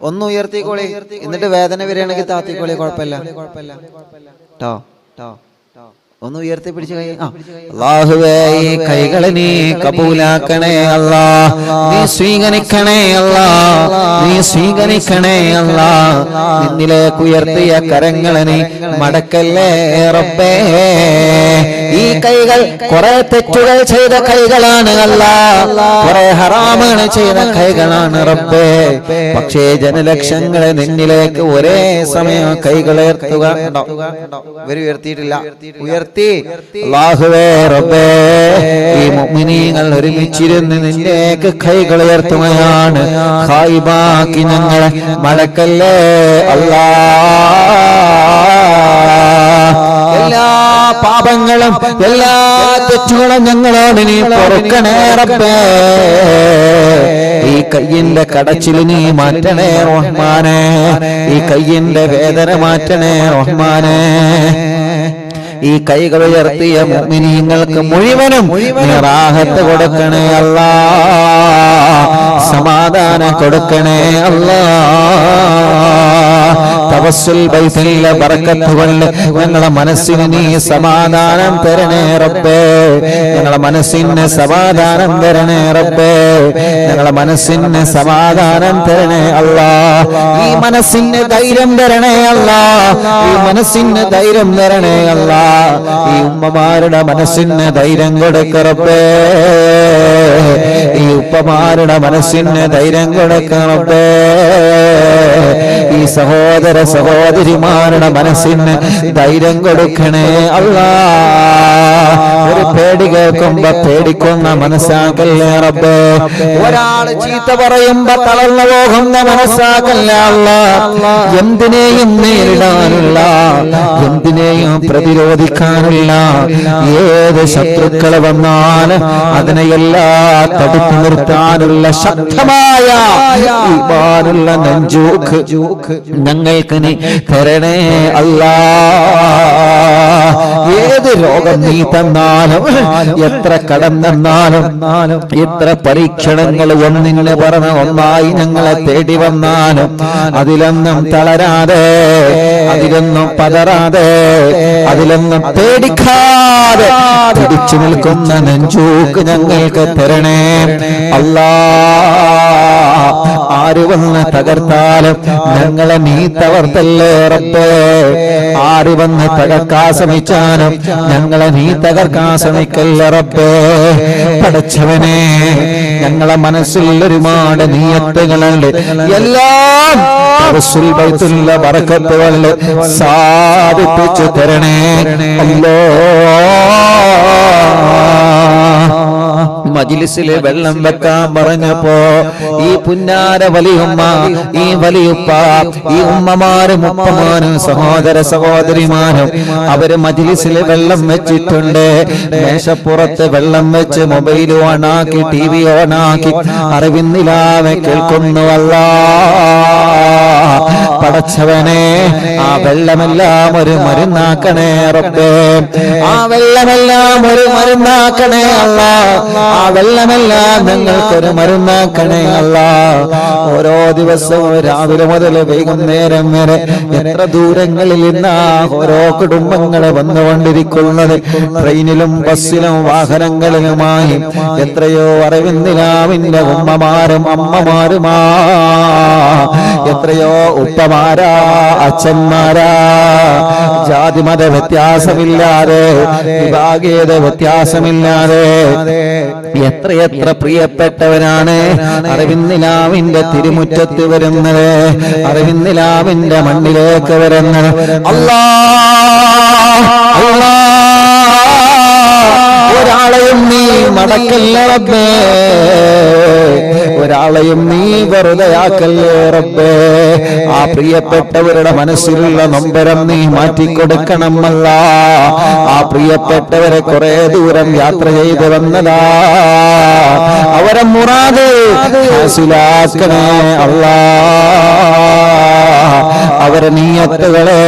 ഒന്ന് ഉയർത്തിക്കോളി, എന്നിട്ട് വേദന വരികയാണെങ്കിൽ താത്തിക്കോളി, കുഴപ്പമില്ല ട്ടോ. ഒന്ന് ഉയർത്തി പിടിച്ച് കൈ. അല്ലാഹുവേ ഈ കൈകളെ നീ കബൂലാക്കണേ അല്ലാ, നീ സ്വീകരിക്കണേ അല്ലാ, നീ സ്വീകരിക്കണേ അല്ലാ. നിന്നിലേക്ക് ഉയർത്തിയ കരങ്ങളെ നീ മടക്കല്ലേ റബ്ബേ. ഈ കൈകൾ കുറെ തെറ്റുകൾ ചെയ്ത കൈകളാണ് അല്ലാ, കുറെ ഹറാമുകൾ ചെയ്ത കൈകളാണ് റബ്ബേ. പക്ഷേ ജനലക്ഷങ്ങളെ നിന്നിലേക്ക് ഒരേ സമയം കൈകളുയർത്തുക. ഇവർ ഉയർത്തിയിട്ടില്ല, അല്ലാഹുവേ റബ്ബേ ഈ മുഅ്മിനീങ്ങൾ ഒരുമിച്ചിരുന്ന് നിന്നിലേക്ക് കൈകൾ ഉയർത്തുകയാണ്. ഖായിബാക്കി ഞങ്ങളെ മടക്കല്ലേ അല്ലാഹ്. എല്ലാ പാപങ്ങളും എല്ലാ തെറ്റുകളും ഞങ്ങളോട് നീ പൊറുക്കണേ റബ്ബേ. ഈ കയ്യിന്റെ കടച്ചിൽ നീ മാറ്റണേ റഹ്മാനേ, ഈ കയ്യിന്റെ വേദന മാറ്റണേ റഹ്മാനേ. ഈ കൈകൾ ഉയർത്തിയ മുഅ്മിനീങ്ങൾക്ക് മുഴുവനും നീ റാഹത്ത് കൊടുക്കണേ അല്ലാഹ്, സമാധാനം കൊടുക്കണേ അല്ലാഹ്. തവസ്സുൽ ബൈത്തിലെ ബറക്കത്ത് കൊണ്ട് ഞങ്ങളുടെ മനസ്സിന് നീ സമാധാനം തരണേ റബ്ബേ. ഞങ്ങളുടെ മനസ്സിന് സമാധാനം തരണേ റബ്ബേ. ഞങ്ങളുടെ മനസ്സിന് സമാധാനം തരണേ അല്ലാഹ്. ഈ മനസ്സിന് ധൈര്യം തരണേ അല്ലാഹ്, ഈ മനസ്സിന് ധൈര്യം തരണേ അല്ലാഹ്. ഈ ഉമ്മമാരുടെ മനസ്സിന് ധൈര്യം കൊടുക്ക റബ്ബേ, ഈ ഉപ്പമാരുടെ മനസ്സിന് ധൈര്യം കൊടുക്ക റബ്ബേ. ഈ സഹോദര സഹോദരിമാരുടെ മനസ്സിന് ധൈര്യം കൊടുക്കണേ അല്ലാഹ്. ഒരു പേടി കേൾക്കുമ്പോ പേടിക്കുന്ന മനസ്സാക്കല്ലേ റബ്ബേ. ഒരാള് ചീത്ത പറയുമ്പോ തളർന്നു പോകുന്ന മനസ്സാക്കല്ലേ അല്ലാഹ്. എന്തിനേയും നേരിടാനുള്ള, എന്തിനേയും പ്രതിരോധിക്കാനുള്ള ഏത് ശത്രുക്കള് വന്നാലും അതിനെയെല്ലാം തടുത്തു നിർത്താനുള്ള ശക്തമായ ഈമാനുള്ള നെഞ്ചൂക്ക് ഞങ്ങൾക്ക് നീ തരണേ അല്ലാഹ്. ഏത് രോഗം നീ തന്നാലും, എത്ര കടം തന്നാലും, എത്ര പരീക്ഷണങ്ങൾ ഒന്നിനെ പറഞ്ഞ ഒന്നായി ഞങ്ങളെ തേടി വന്നാലും അതിലൊന്നും തളരാതെ, അതിലൊന്നും പതറാതെ, അതിലൊന്നും പേടിക്കാതെ പിടിച്ചു നിൽക്കുന്ന നെഞ്ചൂക്ക് ഞങ്ങൾക്ക് തരണേ അല്ലാഹ്. ആര് വന്ന് തകർത്താലും ഞങ്ങളെ നീ തകർത്തല്ലേ റബ്ബേ. ആര് വന്ന് തകർക്കാൻ ശ്രമിച്ചാലും ഞങ്ങളെ നീ തകർക്കാൻ ശ്രമിക്കല്ലേ റബ്ബേ. പടച്ചവനെ, ഞങ്ങളെ മനസ്സിൽ ഒരുപാട് നിയത്തുകളുണ്ട്, എല്ലാം തവസ്സുൽ ബൈത്തുൽ ബറക്കത്തുകളിൽ സാധിപ്പിച്ചു തരണേ അല്ലാഹ്. മജ്ലിസിൽ വെള്ളം വെക്കാൻ പറഞ്ഞപ്പോ ഈ പുന്നാര വലിയുമ്മ, ഈ വലിയുപ്പ, ഈ ഉമ്മമാരും ഉപ്പമാരും സഹോദര സഹോദരിമാരും അവര് മജ്ലിസിൽ വെള്ളം വെച്ചിട്ടുണ്ട്. മേശപ്പുറത്ത് വെള്ളം വെച്ച് മൊബൈൽ ഓണാക്കി TV ഓണാക്കി അറിവിന്നിലാവെ കേൾക്കുന്നു. പടച്ചവനെ, ആ വെള്ളമെല്ലാം ഒരു മരുന്നാക്കണേ റബ്ബേ, ആ വെള്ളമെല്ലാം ഒരു മരുന്നാക്കണേ അല്ലാ, ആ വെള്ളമെല്ലാം ഞങ്ങൾക്കൊരു മരുന്നാക്കണേ അല്ലാ. ഓരോ ദിവസവും രാവിലെ മുതൽ വൈകുന്നേരം വരെ എത്ര ദൂരങ്ങളിൽ നിന്നാ ഓരോ കുടുംബങ്ങളെ വന്നുകൊണ്ടിരിക്കുന്നത്. ട്രെയിനിലും ബസ്സിലും വാഹനങ്ങളിലുമായി എത്രയോ അറിവിന്നിലാവിന്റെ ഉമ്മമാരും അമ്മമാരുമാ, എത്രയോ ഉപ്പമാരാ അച്ഛന്മാരാ, ജാതിമത വ്യത്യാസമില്ലാതെ വിഭാഗീയത വ്യത്യാസമില്ലാതെ എത്രയെത്ര പ്രിയപ്പെട്ടവരാണ് അറിവിന്നിലാവിന്റെ തിരുമുറ്റത്ത് വരുന്നത്, അറിവിന്നിലാവിന്റെ മണ്ണിലേക്ക് വരുന്നത്. ഒരാളെയും നീ മടക്കല്ല റബ്ബേ, ഒരാളെയും നീ വെറുതെയാക്കല്ലേ റബ്ബേ. ആ പ്രിയപ്പെട്ടവരുടെ മനസ്സിലുള്ള നൊമ്പരം നീ മാറ്റിക്കൊടുക്കണമല്ല. ആ പ്രിയപ്പെട്ടവരെ കുറെ ദൂരം യാത്ര ചെയ്ത് വന്നതാ, അവരെ മുറാദ് ഹാസിലാക്കണേ അല്ലാ, അവരെ നിയ്യത്തുകളെ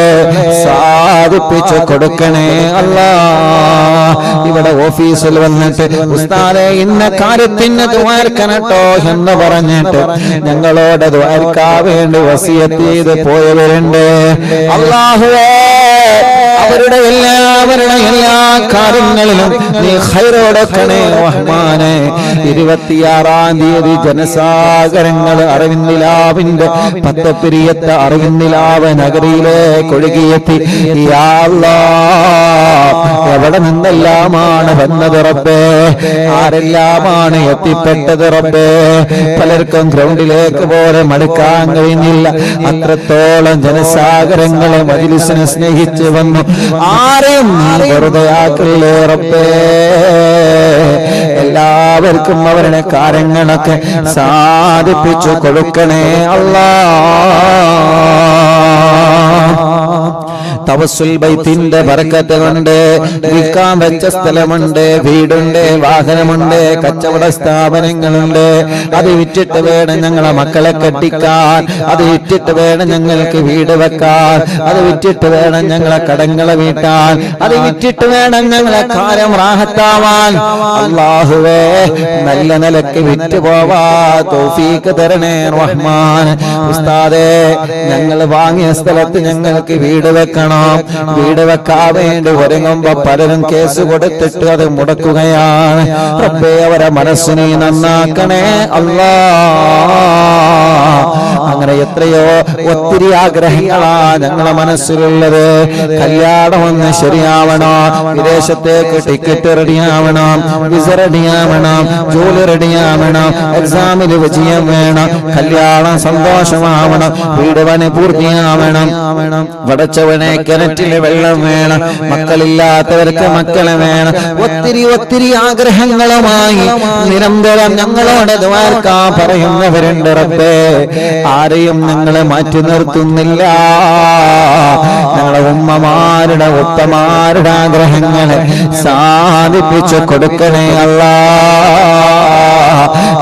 സാധിപ്പിച്ചു കൊടുക്കണേ അല്ലാ. ഇവിടെ ഓഫീസിൽ വന്നിട്ട് ഉസ്താദേ ഇന്ന കാര്യത്തിന് ദുആർക്കണട്ടോ എന്ന് പറഞ്ഞിട്ട് ഞങ്ങളോട് ദുആർക്കാൻ വേണ്ടി വസിയത്ത് ചെയ്ത് പോയവരുണ്ട്. അല്ലാഹുവേ, അവരുടെ എല്ലാ കാര്യങ്ങളിലും നീ ഖൈറോടക്കണേ റഹ്മാനേ. 26-ാം തീയതി ജനസാഗരങ്ങൾ അറിവിന്നിലാവിന്റെ പത്തപ്പിരിയത്തെ അറിവിന്നിലാവ് നഗരിയിലേക്ക് ഒഴുകിയെത്തി. യാ അല്ലാഹ്, എവിടെ നിന്നെല്ലാമാണ് വന്നത് റബ്ബേ, ആരെല്ലാമാണ് എത്തിപ്പെട്ടത് റബ്ബേ. പലർക്കും ഗ്രൗണ്ടിലേക്ക് പോലെ മടുക്കാൻ കഴിഞ്ഞില്ല, അത്രത്തോളം ജനസാഗരങ്ങളെ മജ്ലിസിനെ സ്നേഹിച്ച് വന്നു. ആരെയും വെറുതെ ആക്കല്ലേ റബ്ബേ. എല്ലാവർക്കും അവരുടെ കാര്യങ്ങളൊക്കെ സാധിപ്പിച്ചു കൊടുക്കണേ അല്ലാഹ്. തവസ്സുൽ ബൈത്തിന്റെ ബർക്കത്ത് കൊണ്ട് വിൽക്കാൻ വെച്ച സ്ഥലമുണ്ട്, വീടുണ്ട്, വാഹനമുണ്ട്, കച്ചവട സ്ഥാപനങ്ങളുണ്ട്. അത് വിറ്റിട്ട് വേണം ഞങ്ങളെ മക്കളെ കെട്ടിക്കാൻ, അത് വിറ്റിട്ട് വേണം ഞങ്ങൾക്ക് വീട് വെക്കാൻ, അത് വിറ്റിട്ട് വേണം ഞങ്ങളെ കടങ്ങളെ വീട്ടാൻ, അത് വിറ്റിട്ട് വേണം ഞങ്ങളെ കാര്യം റാഹത്താവാൻ. അല്ലാഹുവേ, നല്ല നിലക്ക് വിറ്റ് പോവാ തൗഫീഖ് തരണേ റഹ്മാൻ. ഉസ്താദേ, ഞങ്ങൾ വാങ്ങിയ സ്ഥലത്ത് ഞങ്ങൾക്ക് വീട് വെക്കണം. വീട് വെക്കാൻ വേണ്ടി ഒരുങ്ങുമ്പോ പലരും കേസ് കൊടുത്തിട്ട് അത് മുടക്കുകയാണ്. റബ്ബേ, അവരെ മനസ്സിനെ നന്നാക്കണേ അല്ലാ. അങ്ങനെ എത്രയോ ഒത്തിരി ആഗ്രഹങ്ങളാ ഞങ്ങളെ മനസ്സിലുള്ളത്. കല്യാണം ഒന്ന് ശരിയാവണം, വിദേശത്തേക്ക് ടിക്കറ്റ് റെഡിയാവണം, വിസ റെഡിയാവണം, ജോലി റെഡിയാവണം, എക്സാമിൽ വിജയം വേണം, കല്യാണം സന്തോഷമാവണം, വീട് പണി പൂർത്തിയാവണം, വടച്ചവനെ കിണറ്റില് വെള്ളം വേണം, മക്കളില്ലാത്തവർക്ക് മക്കളെ വേണം. ഒത്തിരി ആഗ്രഹങ്ങളുമായി നിരന്തരം ഞങ്ങളോട് ദുആർക്കാൻ പറയുന്നവരുണ്ട് റബ്ബേ. ആരെയും ഞങ്ങളെ മാറ്റി നിർത്തുന്നില്ല. ഞങ്ങളെ ഉമ്മമാരുടെ ഉപ്പമാരുടെ ആഗ്രഹങ്ങളെ സാധിപ്പിച്ചു കൊടുക്കണേ അല്ലാ.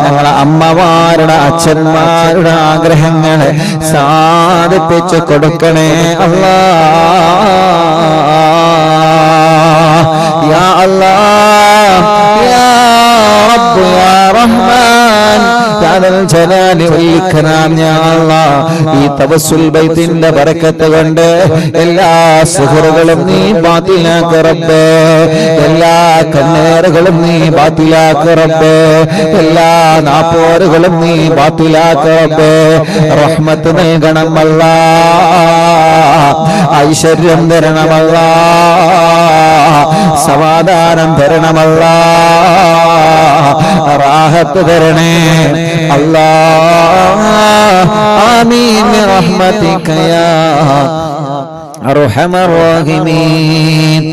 ഞങ്ങളെ അമ്മമാരുടെ അച്ഛന്മാരുടെ ആഗ്രഹങ്ങളെ സാധിപ്പിച്ചു കൊടുക്കണേ അല്ലാ. യാ അല്ലാഹ്, യാ റബ്ബ്, യാ റഹ്മാൻ, യാ ദൽ ജലാലി വൽ ഇക്റാം. യാ അല്ലാഹ്, ഈ തവസ്സുൽ ബൈത്തിന്റെ ബറക്കത്ത് കൊണ്ട് എല്ലാ സുഹറുകളും നീ ബാത്തിലാക്ക് റബ്ബേ, എല്ലാ കണ്ണേറുകളും നീ ബാത്തിലാക്ക് റബ്ബേ, എല്ലാ നാപ്പോറുകളും നീ ബാത്തിലാക്ക് റബ്ബേ. റഹ്മത്ത് നൽകണം അല്ലാ, ഐശ്വര്യം തരണമല്ലാ, സമാധാനം തരണമല്ലാ, റാഹത്ത് തരണേ അല്ലാ. ആമീൻ റഹ്മതിക യാ അർഹമർ റഹീമീൻ.